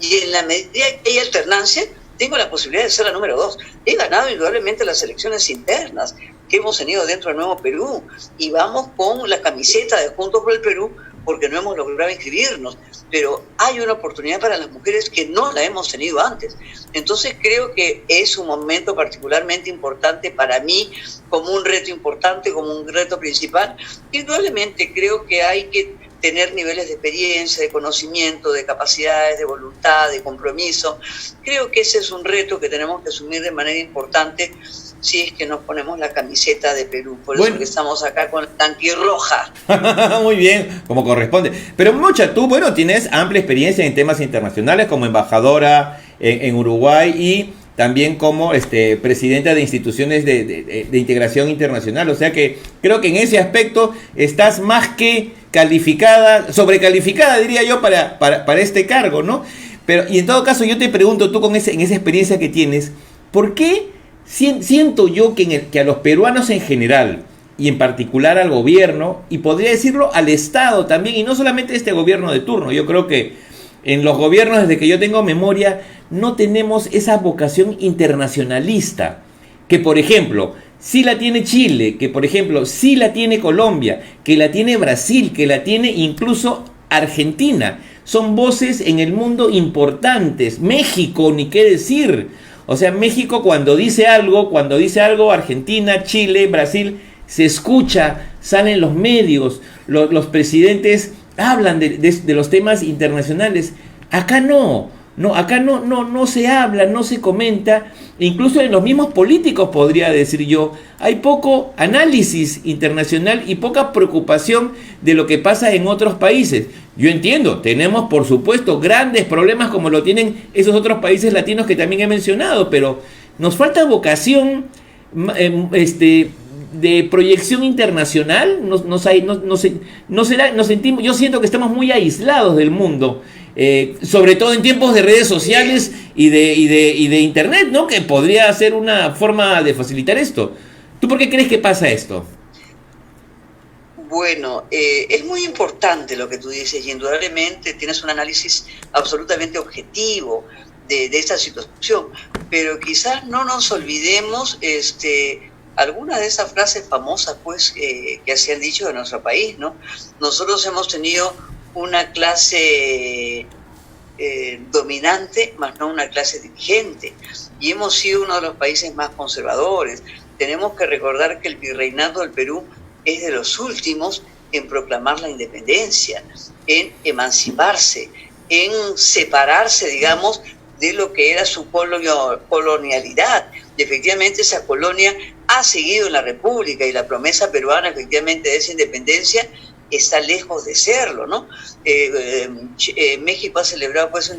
Y en la medida que hay alternancia, tengo la posibilidad de ser la número 2. He ganado indudablemente las elecciones internas que hemos tenido dentro del Nuevo Perú, y vamos con la camiseta de Juntos por el Perú porque no hemos logrado inscribirnos, pero hay una oportunidad para las mujeres que no la hemos tenido antes. Entonces creo que es un momento particularmente importante para mí, como un reto importante, como un reto principal. Indudablemente creo que hay que tener niveles de experiencia, de conocimiento, de capacidades, de voluntad, de compromiso. Creo que ese es un reto que tenemos que asumir de manera importante si es que nos ponemos la camiseta de Perú. Por eso que estamos acá con la tanquirroja. Muy bien, como corresponde. Pero Mocha, tú, bueno, tienes amplia experiencia en temas internacionales como embajadora en Uruguay y también como presidenta de instituciones de integración internacional. O sea que creo que en ese aspecto estás más que calificada, sobrecalificada, diría yo, para este cargo, ¿no? Pero, y en todo caso, yo te pregunto, tú en esa experiencia que tienes, ¿por qué siento yo que a los peruanos en general, y en particular al gobierno, y podría decirlo al Estado también, y no solamente este gobierno de turno, yo creo que en los gobiernos desde que yo tengo memoria, no tenemos esa vocación internacionalista, que por ejemplo, sí la tiene Chile, que por ejemplo, sí la tiene Colombia, que la tiene Brasil, que la tiene incluso Argentina? Son voces en el mundo importantes. México, ni qué decir. O sea, México cuando dice algo, Argentina, Chile, Brasil, se escucha, salen los medios, los presidentes hablan de los temas internacionales. Acá no se habla, no se comenta. Incluso en los mismos políticos, podría decir yo, hay poco análisis internacional y poca preocupación de lo que pasa en otros países. Yo entiendo, tenemos por supuesto grandes problemas como lo tienen esos otros países latinos que también he mencionado, pero nos falta vocación de proyección internacional. Nos sentimos, yo siento que estamos muy aislados del mundo. Sobre todo en tiempos de redes sociales y de internet, ¿no? Que podría ser una forma de facilitar esto. ¿Tú por qué crees que pasa esto? Bueno, es muy importante lo que tú dices y indudablemente tienes un análisis absolutamente objetivo de esta situación, pero quizás no nos olvidemos algunas de esas frases famosas pues que se han dicho de nuestro país, ¿no? Nosotros hemos tenido una clase dominante, más no una clase dirigente, y hemos sido uno de los países más conservadores. Tenemos que recordar que el virreinato del Perú es de los últimos en proclamar la independencia, en emanciparse, en separarse, digamos, de lo que era su colonialidad. Y efectivamente esa colonia ha seguido en la República y la promesa peruana efectivamente de esa independencia está lejos de serlo, ¿no? México ha celebrado pues su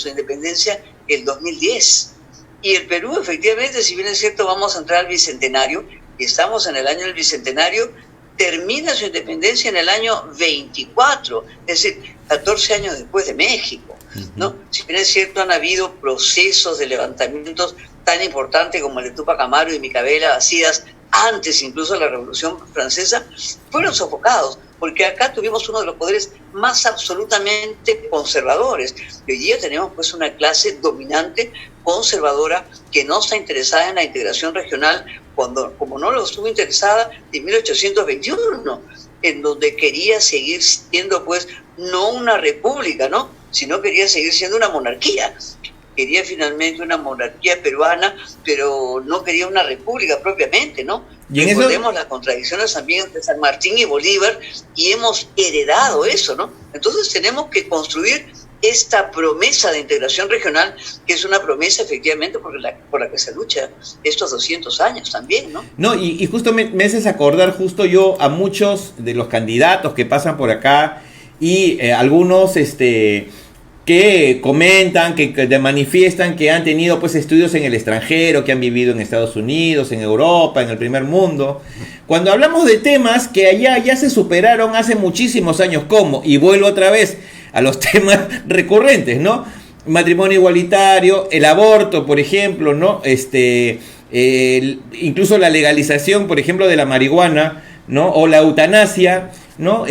independencia el 2010 y el Perú efectivamente, si bien es cierto, vamos a entrar al Bicentenario y estamos en el año del Bicentenario, termina su independencia en el año 24, es decir, 14 años después de México, ¿no? Si bien es cierto, han habido procesos de levantamientos tan importantes como el de Túpac Amaru y Micaela Bacidas, antes incluso de la Revolución Francesa, fueron sofocados, porque acá tuvimos uno de los poderes más absolutamente conservadores. Y hoy día tenemos pues una clase dominante, conservadora, que no está interesada en la integración regional, como no lo estuvo interesada en 1821, en donde quería seguir siendo pues no una república, ¿no?, sino quería seguir siendo una monarquía. Quería finalmente una monarquía peruana, pero no quería una república propiamente, ¿no? Y recordemos las contradicciones también entre San Martín y Bolívar, y hemos heredado eso, ¿no? Entonces tenemos que construir esta promesa de integración regional, que es una promesa efectivamente por la que se lucha estos 200 años también, ¿no? No, y justo me haces acordar justo yo a muchos de los candidatos que pasan por acá y algunos que comentan, que manifiestan que han tenido pues estudios en el extranjero, que han vivido en Estados Unidos, en Europa, en el primer mundo. Cuando hablamos de temas que allá ya se superaron hace muchísimos años, ¿cómo? Y vuelvo otra vez a los temas recurrentes, ¿no? Matrimonio igualitario, el aborto, por ejemplo, ¿no? Incluso la legalización, por ejemplo, de la marihuana, ¿no? O la eutanasia, ¿no?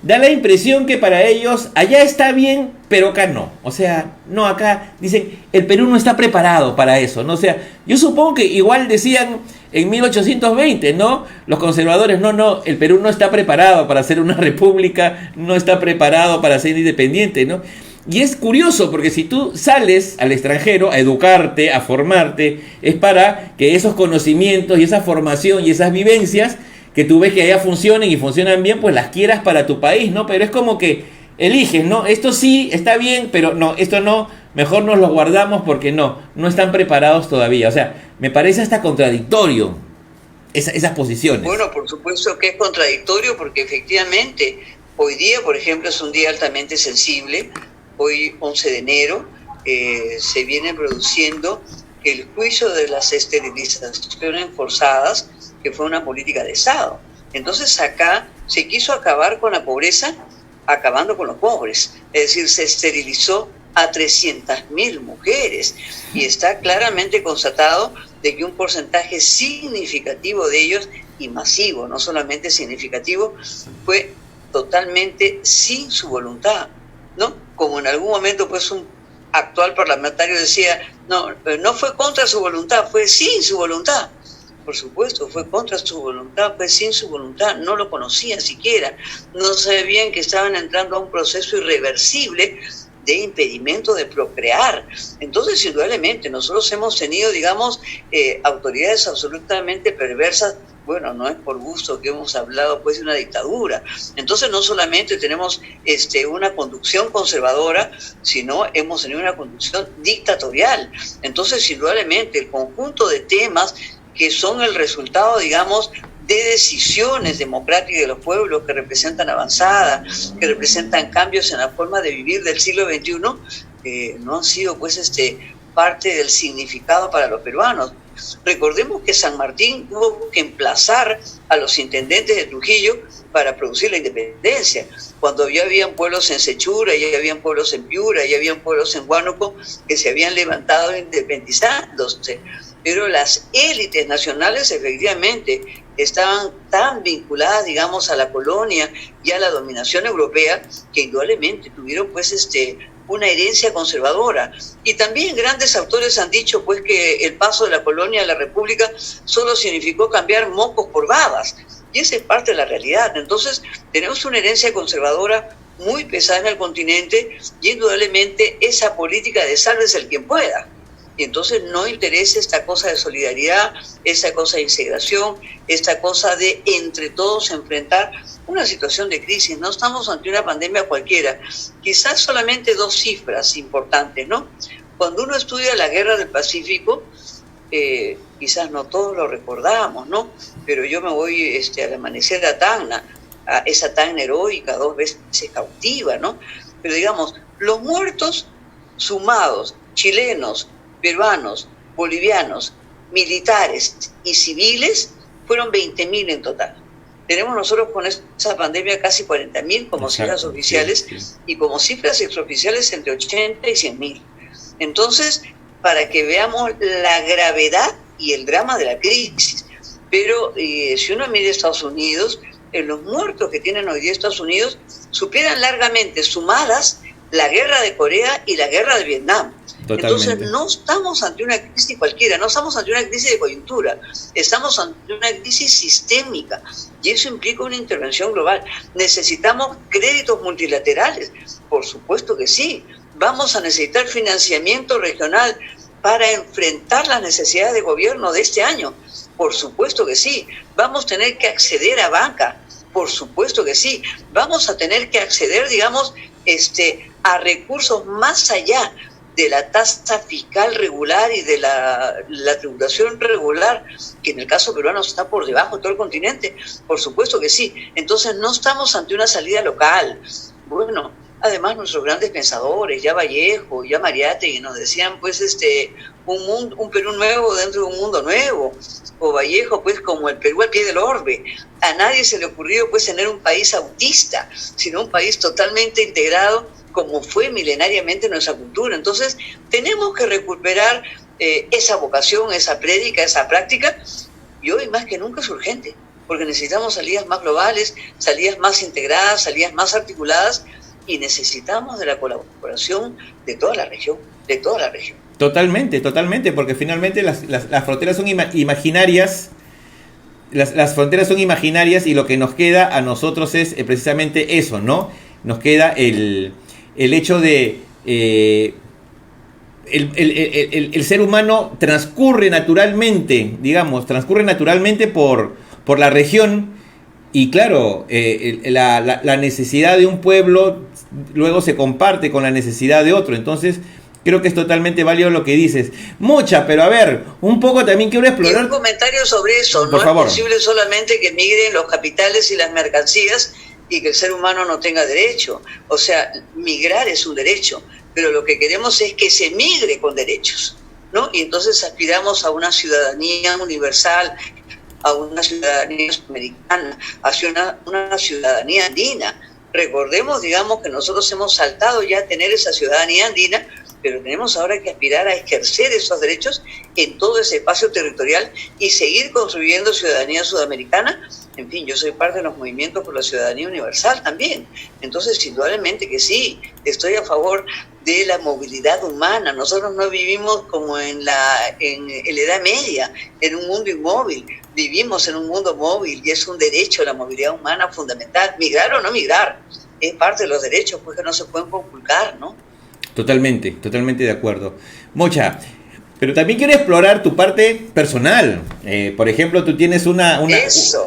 Da la impresión que para ellos allá está bien, pero acá no. O sea, no, acá dicen, el Perú no está preparado para eso, ¿no? O sea, yo supongo que igual decían en 1820, ¿no? Los conservadores, no, el Perú no está preparado para ser una república, no está preparado para ser independiente, ¿no? Y es curioso porque si tú sales al extranjero a educarte, a formarte, es para que esos conocimientos y esa formación y esas vivencias que tú ves que allá funcionen y funcionan bien, pues las quieras para tu país, ¿no? Pero es como que eliges, ¿no? Esto sí está bien, pero no, esto no, mejor nos lo guardamos porque no están preparados todavía. O sea, me parece hasta contradictorio esas posiciones. Bueno, por supuesto que es contradictorio porque efectivamente hoy día, por ejemplo, es un día altamente sensible. Hoy, 11 de enero, se viene produciendo el juicio de las esterilizaciones forzadas, que fue una política de Estado. Entonces acá se quiso acabar con la pobreza acabando con los pobres. Es decir, se esterilizó a 300.000 mujeres. Y está claramente constatado de que un porcentaje significativo de ellos, y masivo, no solamente significativo, fue totalmente sin su voluntad, ¿no? Como en algún momento pues un actual parlamentario decía, no fue contra su voluntad, fue sin su voluntad. Por supuesto, fue contra su voluntad, fue sin su voluntad, no lo conocían siquiera, no sabían que estaban entrando a un proceso irreversible de impedimento de procrear. Entonces, indudablemente, nosotros hemos tenido, digamos, autoridades absolutamente perversas. Bueno, no es por gusto que hemos hablado pues de una dictadura. Entonces no solamente tenemos una conducción conservadora, sino hemos tenido una conducción dictatorial. Entonces, indudablemente, el conjunto de temas que son el resultado, digamos, de decisiones democráticas de los pueblos que representan avanzada, que representan cambios en la forma de vivir del siglo XXI, no han sido pues parte del significado para los peruanos. Recordemos que San Martín tuvo que emplazar a los intendentes de Trujillo para producir la independencia, cuando ya habían pueblos en Sechura, ya habían pueblos en Piura, ya habían pueblos en Huánuco que se habían levantado independizándose. Pero las élites nacionales efectivamente estaban tan vinculadas, digamos, a la colonia y a la dominación europea, que indudablemente tuvieron pues una herencia conservadora. Y también grandes autores han dicho pues que el paso de la colonia a la república solo significó cambiar mocos por babas, y esa es parte de la realidad. Entonces tenemos una herencia conservadora muy pesada en el continente, y indudablemente esa política de sálvese el quien pueda. Y entonces no interesa esta cosa de solidaridad, esta cosa de integración, esta cosa de entre todos enfrentar una situación de crisis. No estamos ante una pandemia cualquiera. Quizás solamente dos cifras importantes, ¿no? Cuando uno estudia la Guerra del Pacífico, quizás no todos lo recordamos, ¿no? Pero yo me voy al amanecer de Tacna, a esa Tacna heroica, 2 veces cautiva, ¿no? Pero digamos, los muertos sumados, chilenos, peruanos, bolivianos, militares y civiles, fueron 20.000 en total. Tenemos nosotros con esa pandemia casi 40.000 como cifras oficiales, sí. Y como cifras extraoficiales entre 80 y 100.000. Entonces, para que veamos la gravedad y el drama de la crisis. Pero si uno mira Estados Unidos, los muertos que tienen hoy día Estados Unidos superan largamente, sumadas, la guerra de Corea y la guerra de Vietnam. Totalmente. Entonces no estamos ante una crisis cualquiera, no estamos ante una crisis de coyuntura, estamos ante una crisis sistémica, y eso implica una intervención global. ¿Necesitamos créditos multilaterales? Por supuesto que sí. Vamos a necesitar financiamiento regional para enfrentar las necesidades de gobierno de este año. Por supuesto que sí. Vamos a tener que acceder a banca. Por supuesto que sí. Vamos a tener que acceder, digamos, a recursos más allá de la tasa fiscal regular y de la tributación regular, que en el caso peruano está por debajo de todo el continente. Por supuesto que sí. Entonces no estamos ante una salida local. Bueno, además nuestros grandes pensadores, ya Vallejo, ya Mariátegui, nos decían pues un Perú nuevo dentro de un mundo nuevo, o Vallejo pues como el Perú al pie del orbe. A nadie se le ocurrió pues tener un país autista, sino un país totalmente integrado como fue milenariamente nuestra cultura. Entonces tenemos que recuperar esa vocación, esa prédica, esa práctica, y hoy más que nunca es urgente, porque necesitamos salidas más globales, salidas más integradas, salidas más articuladas, y necesitamos de la colaboración de toda la región, de toda la región. Totalmente, totalmente, porque finalmente las fronteras son imaginarias, las fronteras son imaginarias, y lo que nos queda a nosotros es precisamente eso, ¿no? Nos queda el hecho de el ser humano transcurre naturalmente, digamos, por la región, y claro, la necesidad de un pueblo luego se comparte con la necesidad de otro. Entonces creo que es totalmente válido lo que dices, Mocha, pero a ver, un poco también quiero explorar. Y un comentario sobre eso. Por favor. Es posible solamente que migren los capitales y las mercancías y que el ser humano no tenga derecho. O sea, migrar es un derecho, pero lo que queremos es que se migre con derechos, ¿no? Y entonces aspiramos a una ciudadanía universal, a una ciudadanía sudamericana, hacia una ciudadanía andina. Recordemos, digamos, que nosotros hemos saltado ya a tener esa ciudadanía andina, pero tenemos ahora que aspirar a ejercer esos derechos en todo ese espacio territorial y seguir construyendo ciudadanía sudamericana. En fin, yo soy parte de los movimientos por la ciudadanía universal también. Entonces, indudablemente que sí, estoy a favor de la movilidad humana. Nosotros no vivimos como en la Edad Media, en un mundo inmóvil. Vivimos en un mundo móvil y es un derecho la movilidad humana fundamental. Migrar o no migrar, es parte de los derechos, pues que no se pueden conculcar, ¿no? Totalmente, totalmente de acuerdo. Mocha, pero también quiero explorar tu parte personal. Por ejemplo, tú tienes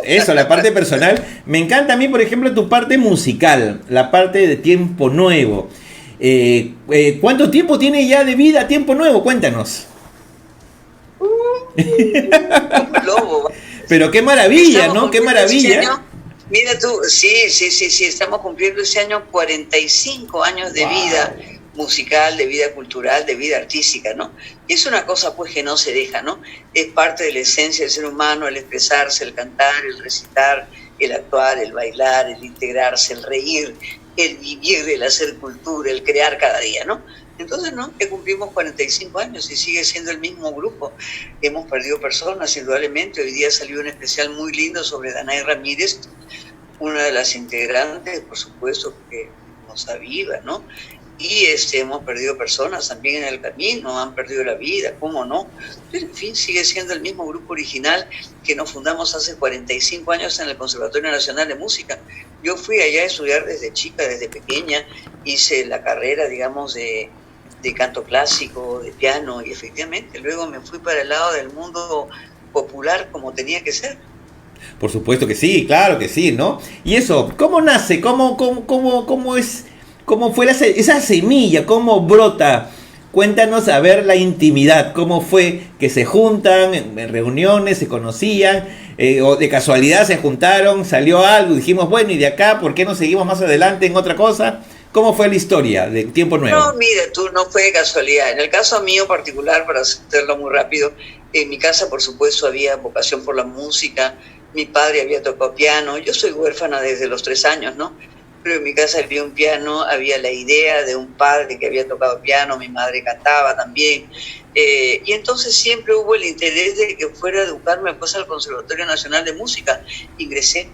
eso, la parte personal. Me encanta a mí, por ejemplo, tu parte musical, la parte de Tiempo Nuevo. ¿Cuánto tiempo tiene ya de vida Tiempo Nuevo? Cuéntanos. Un globo. Pero qué maravilla, ¿no? Qué maravilla. Año, mira tú, sí, estamos cumpliendo ese año 45 años de vida musical, de vida cultural, de vida artística, ¿no? Y es una cosa pues que no se deja, ¿no? Es parte de la esencia del ser humano, el expresarse, el cantar, el recitar, el actuar, el bailar, el integrarse, el reír, el vivir, el hacer cultura, el crear cada día, ¿no? Entonces, ¿no? Que cumplimos 45 años y sigue siendo el mismo grupo. Hemos perdido personas, indudablemente. Hoy día salió un especial muy lindo sobre Danay Ramírez, una de las integrantes, por supuesto, que nos aviva, ¿no? Y hemos perdido personas también en el camino, han perdido la vida, ¿cómo no? Pero en fin, sigue siendo el mismo grupo original que nos fundamos hace 45 años en el Conservatorio Nacional de Música. Yo fui allá a estudiar desde chica, desde pequeña, hice la carrera, digamos, de canto clásico, de piano, y efectivamente luego me fui para el lado del mundo popular como tenía que ser. Por supuesto que sí, claro que sí, ¿no? Y eso, ¿cómo nace? ¿Cómo es? ¿Cómo fue esa semilla? ¿Cómo brota? Cuéntanos, a ver, la intimidad. ¿Cómo fue que se juntan en reuniones, se conocían? ¿O de casualidad se juntaron, salió algo y dijimos, bueno, y de acá, ¿por qué no seguimos más adelante en otra cosa? ¿Cómo fue la historia de Tiempo Nuevo? No, mira, tú, no fue de casualidad. En el caso mío particular, para hacerlo muy rápido, en mi casa, por supuesto, había vocación por la música. Mi padre había tocado piano. Yo soy huérfana desde los 3 años, ¿no? Pero en mi casa había un piano, había la idea de un padre que había tocado piano, mi madre cantaba también, y entonces siempre hubo el interés de que fuera a educarme pues al Conservatorio Nacional de Música. Ingresé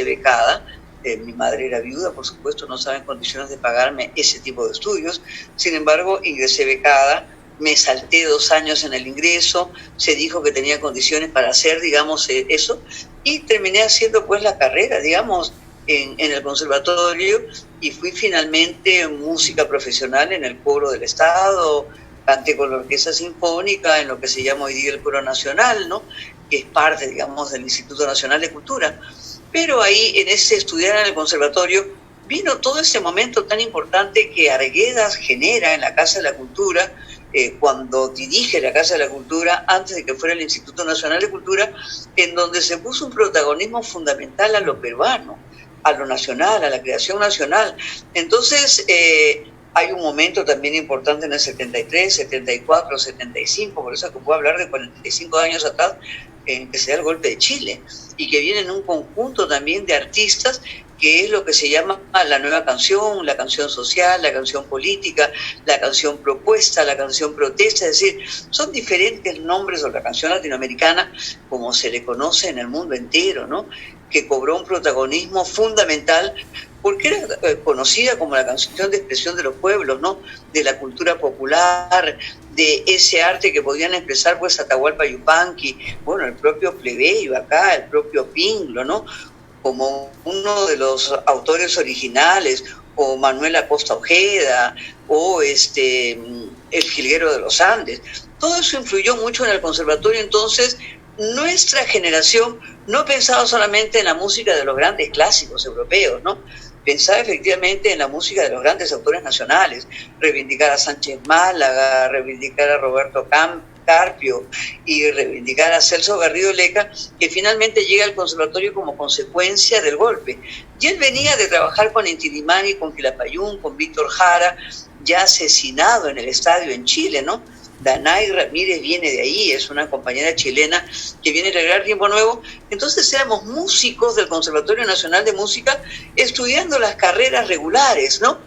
becada, mi madre era viuda, por supuesto, no estaba en condiciones de pagarme ese tipo de estudios, sin embargo ingresé becada, me salté 2 años en el ingreso, se dijo que tenía condiciones para hacer, digamos, eso, y terminé haciendo pues la carrera, digamos, en el conservatorio, y fui finalmente música profesional en el coro del Estado, canté con la orquesta sinfónica en lo que se llama hoy día el Coro Nacional, ¿no? Que es parte, digamos, del Instituto Nacional de Cultura. Pero ahí, en ese estudiar en el conservatorio, vino todo ese momento tan importante que Arguedas genera en la Casa de la Cultura, cuando dirige la Casa de la Cultura, antes de que fuera el Instituto Nacional de Cultura, en donde se puso un protagonismo fundamental a lo peruano, a lo nacional, a la creación nacional. Entonces, hay un momento también importante en el 73, 74, 75, por eso que puedo hablar de 45 años atrás, en que se da el golpe de Chile, y que viene en un conjunto también de artistas, que es lo que se llama la nueva canción, la canción social, la canción política, la canción propuesta, la canción protesta, es decir, son diferentes nombres, o la canción latinoamericana, como se le conoce en el mundo entero, ¿no? Que cobró un protagonismo fundamental porque era conocida como la canción de expresión de los pueblos, ¿no? De la cultura popular, de ese arte que podían expresar pues Atahualpa Yupanqui, bueno, el propio plebeyo acá, el propio Pinglo, ¿no? Como uno de los autores originales, o Manuel Acosta Ojeda, o el Jilguero de los Andes. Todo eso influyó mucho en el conservatorio. Entonces, nuestra generación no pensaba solamente en la música de los grandes clásicos europeos, ¿no? Pensaba efectivamente en la música de los grandes autores nacionales, reivindicar a Sánchez Málaga, reivindicar a Roberto Carpio y reivindicar a Celso Garrido Leca, que finalmente llega al conservatorio como consecuencia del golpe. Y él venía de trabajar con Inti Illimani, con Quilapayún, con Víctor Jara, ya asesinado en el estadio en Chile, ¿no? Danay Ramírez viene de ahí, es una compañera chilena que viene a integrar Tiempo Nuevo, Entonces éramos músicos del Conservatorio Nacional de Música estudiando las carreras regulares, ¿no?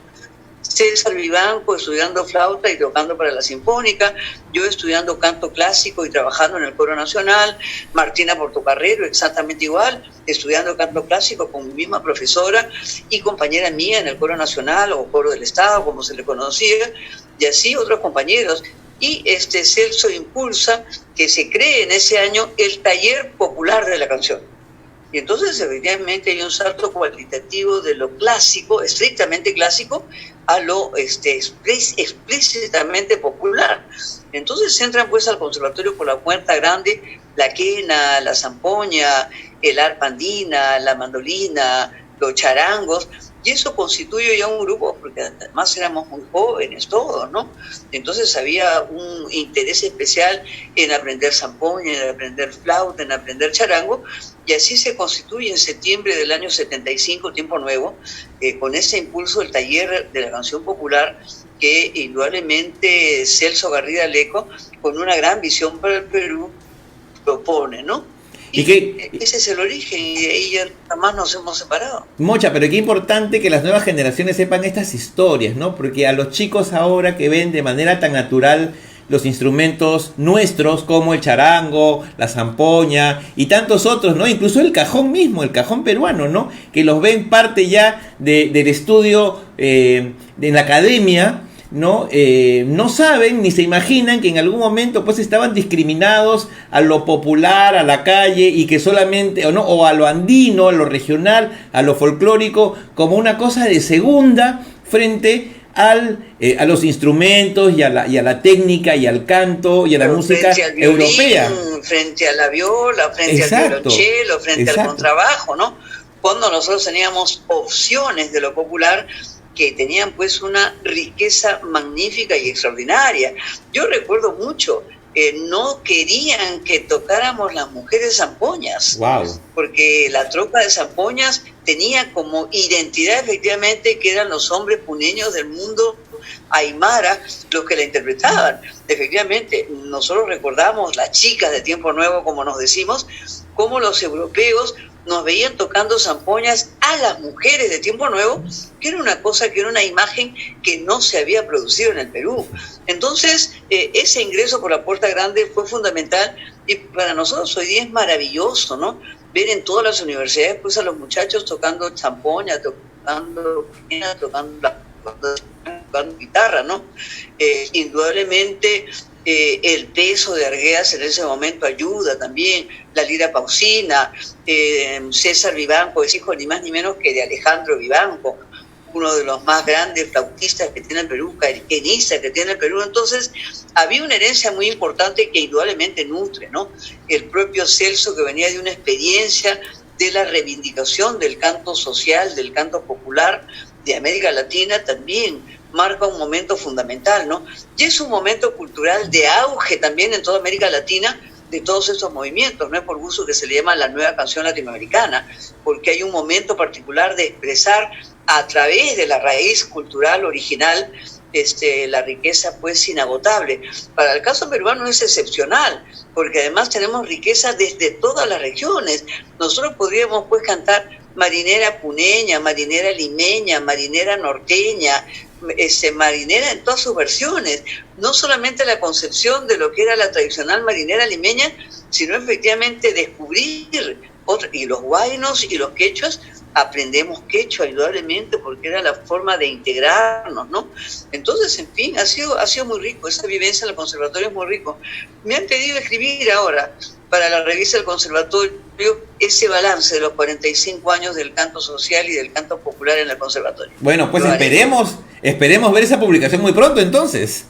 César Vivanco estudiando flauta y tocando para la Sinfónica, yo estudiando canto clásico y trabajando en el Coro Nacional, Martina Portocarrero exactamente igual, estudiando canto clásico con mi misma profesora y compañera mía en el Coro Nacional o Coro del Estado, como se le conocía, y así otros compañeros. Y Celso impulsa que se cree en ese año el Taller Popular de la Canción. Y entonces efectivamente hay un salto cualitativo de lo clásico, estrictamente clásico, a lo explícitamente popular. Entonces entran pues al conservatorio por la puerta grande la quena, la zampoña, el arpa andina, la mandolina, los charangos, y eso constituye ya un grupo, porque además éramos muy jóvenes todos, ¿no? Entonces había un interés especial en aprender zampoña, en aprender flauta, en aprender charango, y así se constituye en septiembre del año 75, Tiempo Nuevo, con ese impulso del taller de la canción popular que indudablemente Celso Garrida Leco, con una gran visión para el Perú, propone, ¿no? Ese es el origen y de ahí ya jamás nos hemos separado. Mocha, pero qué importante que las nuevas generaciones sepan estas historias, ¿no? Porque a los chicos ahora que ven de manera tan natural los instrumentos nuestros como el charango, la zampoña y tantos otros, ¿no? Incluso el cajón mismo, el cajón peruano, ¿no? Que los ven parte ya del estudio en la academia, ¿no? No saben ni se imaginan que en algún momento pues estaban discriminados a lo popular, a la calle, y que solamente, o a lo andino, a lo regional, a lo folclórico, como una cosa de segunda frente a los instrumentos y a la técnica y al canto y a la música violín, europea. Frente a la viola, frente al violonchelo, frente al contrabajo, ¿no? Cuando nosotros teníamos opciones de lo popular que tenían pues una riqueza magnífica y extraordinaria. Yo recuerdo mucho, no querían que tocáramos las mujeres zampoñas, wow, porque la tropa de zampoñas tenía como identidad efectivamente que eran los hombres puneños del mundo aymara los que la interpretaban. Efectivamente, nosotros recordamos, las chicas de Tiempo Nuevo, como nos decimos, cómo los europeos nos veían tocando zampoñas a las mujeres de Tiempo Nuevo, que era una cosa, que era una imagen que no se había producido en el Perú. Entonces, ese ingreso por la puerta grande fue fundamental, y para nosotros hoy día es maravilloso, ¿no? Ver en todas las universidades pues a los muchachos tocando zampoña, tocando guitarra, ¿no? Indudablemente el peso de Arguedas en ese momento ayuda también, la lira pausina, César Vivanco es hijo ni más ni menos que de Alejandro Vivanco, uno de los más grandes flautistas que tiene el Perú, quenista que tiene el Perú. Entonces había una herencia muy importante que indudablemente nutre, ¿no? El propio Celso, que venía de una experiencia de la reivindicación del canto social, del canto popular de América Latina, también marca un momento fundamental, ¿no? Y es un momento cultural de auge también en toda América Latina de todos estos movimientos. No es por gusto que se le llama la nueva canción latinoamericana, porque hay un momento particular de expresar a través de la raíz cultural original la riqueza pues inagotable. Para el caso peruano es excepcional, porque además tenemos riqueza desde todas las regiones. Nosotros podríamos pues cantar marinera puneña, marinera limeña, marinera norteña, marinera en todas sus versiones, no solamente la concepción de lo que era la tradicional marinera limeña, sino efectivamente descubrir y los huaynos y los quechuas. Aprendemos quechua indudablemente porque era la forma de integrarnos, ¿no? Entonces, en fin, ha sido muy rico, esa vivencia en el conservatorio es muy rico. Me han pedido escribir ahora para la revista del conservatorio ese balance de los 45 años del canto social y del canto popular en el conservatorio. Bueno, pues esperemos ver esa publicación muy pronto entonces.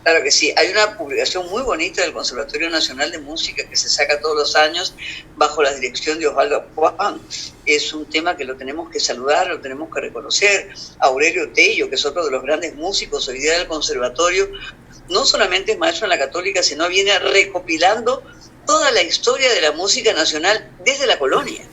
Claro que sí, hay una publicación muy bonita del Conservatorio Nacional de Música que se saca todos los años bajo la dirección de Osvaldo Juan. Es un tema que lo tenemos que saludar, lo tenemos que reconocer. Aurelio Tello, que es otro de los grandes músicos hoy día del Conservatorio, no solamente es maestro en la Católica, sino viene recopilando toda la historia de la música nacional desde la colonia,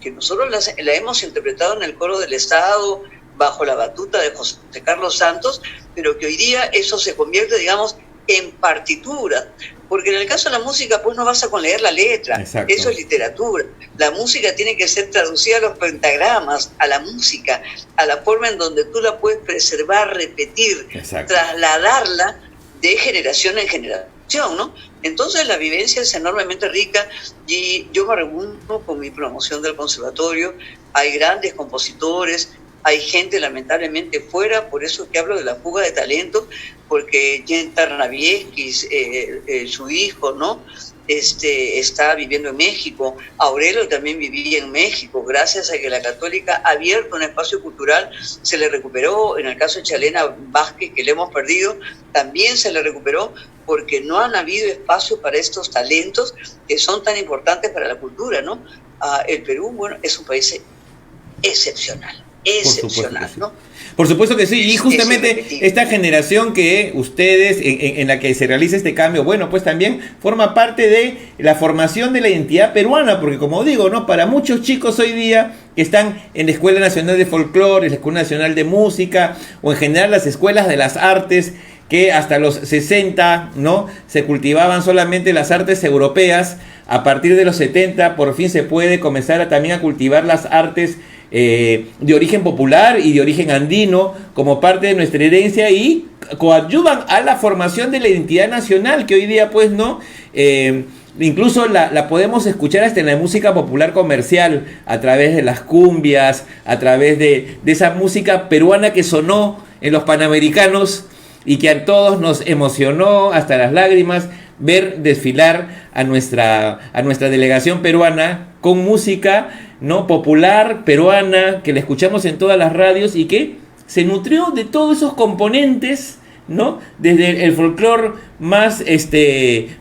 que nosotros la hemos interpretado en el Coro del Estado, bajo la batuta de José Carlos Santos, pero que hoy día eso se convierte, digamos, en partitura, porque en el caso de la música pues no basta con leer la letra. Exacto. Eso es literatura. La música tiene que ser traducida a los pentagramas, a la música, a la forma en donde tú la puedes preservar, repetir, Exacto. trasladarla de generación en generación, ¿no? Entonces la vivencia es enormemente rica y yo me reúno con mi promoción del conservatorio. Hay grandes compositores, hay gente lamentablemente fuera, por eso que hablo de la fuga de talentos, porque Jen Tarnavieskis, su hijo, ¿no? Está viviendo en México. Aurelio también vivía en México, gracias a que la Católica ha abierto un espacio cultural, se le recuperó. En el caso de Chalena Vázquez, que le hemos perdido, también se le recuperó, porque no han habido espacio para estos talentos que son tan importantes para la cultura, ¿no? El Perú, bueno, es un país excepcional, ¿no? Por supuesto que sí, y justamente esta generación que ustedes, en la que se realiza este cambio, bueno, pues también forma parte de la formación de la identidad peruana, porque como digo, ¿no? Para muchos chicos hoy día que están en la Escuela Nacional de Folclore, en la Escuela Nacional de Música, o en general las escuelas de las artes, que hasta los 60, ¿no? Se cultivaban solamente las artes europeas. A partir de los 70, por fin se puede comenzar también a cultivar las artes de origen popular y de origen andino como parte de nuestra herencia, y coadyuvan a la formación de la identidad nacional, que hoy día pues no, incluso la podemos escuchar hasta en la música popular comercial, a través de las cumbias, a través de esa música peruana que sonó en los Panamericanos y que a todos nos emocionó hasta las lágrimas ver desfilar a nuestra delegación peruana con música, ¿no? Popular peruana, que la escuchamos en todas las radios y que se nutrió de todos esos componentes, ¿no? Desde el folclore más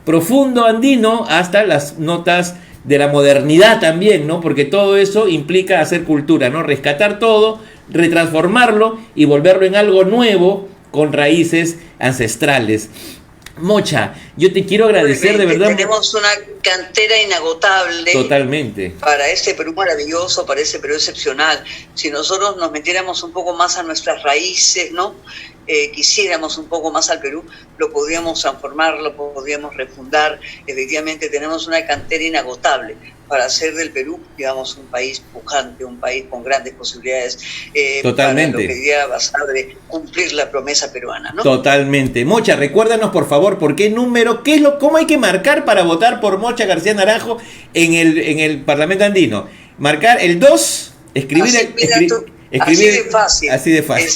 profundo andino hasta las notas de la modernidad también, ¿no? Porque todo eso implica hacer cultura, ¿no? Rescatar todo, retransformarlo y volverlo en algo nuevo con raíces ancestrales. Mocha, yo te quiero agradecer de verdad. Tenemos una cantera inagotable. Totalmente. Para este Perú maravilloso, para ese Perú excepcional. Si nosotros nos metiéramos un poco más a nuestras raíces, ¿no? Quisiéramos un poco más al Perú, lo podríamos transformar, lo podríamos refundar. Efectivamente tenemos una cantera inagotable para hacer del Perú, digamos, un país pujante, un país con grandes posibilidades. Totalmente. Para lo que diría Basadre, cumplir la promesa peruana, ¿no? Totalmente. Mocha, recuérdanos por favor, ¿por qué número? ¿Cómo hay que marcar para votar por Mocha García Naranjo en el Parlamento andino? Marcar el 2, escribir así de fácil. Así de fácil.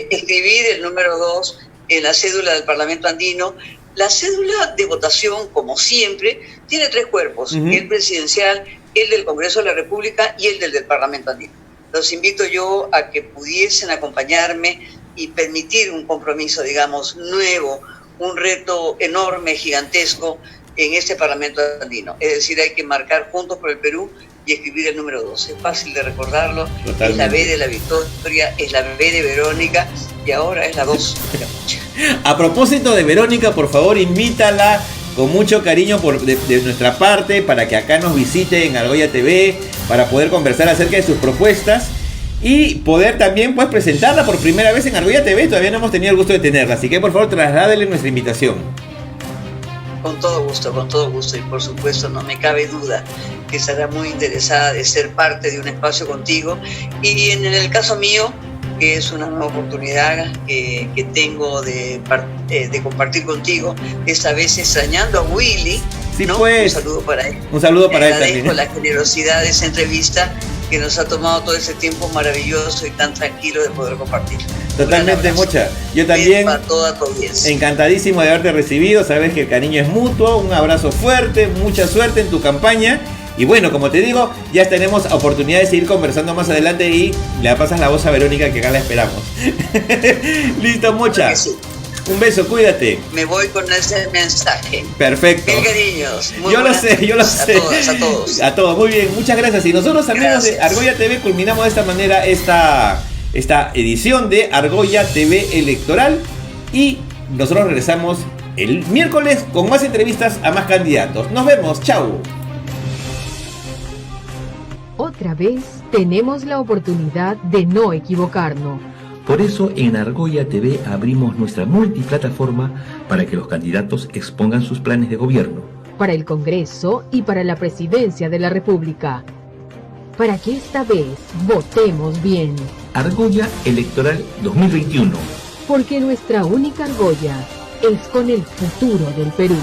Escribir el número 2 en la cédula del Parlamento andino. La cédula de votación, como siempre, tiene 3 cuerpos: el presidencial, el del Congreso de la República y el del Parlamento andino. Los invito yo a que pudiesen acompañarme y permitir un compromiso, digamos, nuevo, un reto enorme, gigantesco en este Parlamento andino. Es decir, hay que marcar Juntos por el Perú y escribir el número 2. Es fácil de recordarlo. Totalmente. Es la B de la victoria, es la B de Verónica y ahora es la 2 de la Mocha. A propósito de Verónica, por favor, invítala con mucho cariño de nuestra parte para que acá nos visite en Argolla TV, para poder conversar acerca de sus propuestas y poder también pues presentarla por primera vez en Argolla TV. Todavía no hemos tenido el gusto de tenerla, así que por favor trasládele nuestra invitación. Con todo gusto, y por supuesto no me cabe duda que estará muy interesada de ser parte de un espacio contigo. Y en el caso mío, que es una nueva oportunidad que tengo de compartir contigo, esta vez extrañando a Willy, sí, ¿no? Pues, un saludo para él. Un saludo para él también. Agradezco la generosidad de esa entrevista que nos ha tomado todo ese tiempo maravilloso y tan tranquilo de poder compartir. Totalmente, Mocha. Yo también, para toda tu audiencia, encantadísimo de haberte recibido. Sabes que el cariño es mutuo. Un abrazo fuerte, mucha suerte en tu campaña. Y bueno, como te digo, ya tenemos oportunidad de seguir conversando más adelante y le pasas la voz a Verónica, que acá la esperamos. Listo, Mocha. Sí. Un beso, cuídate. Me voy con ese mensaje. Perfecto. Mil cariños. Yo lo sé. A todos. A todos, muy bien. Muchas gracias. Y nosotros, amigos de Argolla TV, culminamos de esta manera esta edición de Argolla TV Electoral. Y nosotros regresamos el miércoles con más entrevistas a más candidatos. Nos vemos. Chau. Otra vez tenemos la oportunidad de no equivocarnos, Por eso en Argolla TV abrimos nuestra multiplataforma para que los candidatos expongan sus planes de gobierno. Para el Congreso y para la Presidencia de la República. Para que esta vez votemos bien. Argolla Electoral 2021. Porque nuestra única argolla es con el futuro del Perú.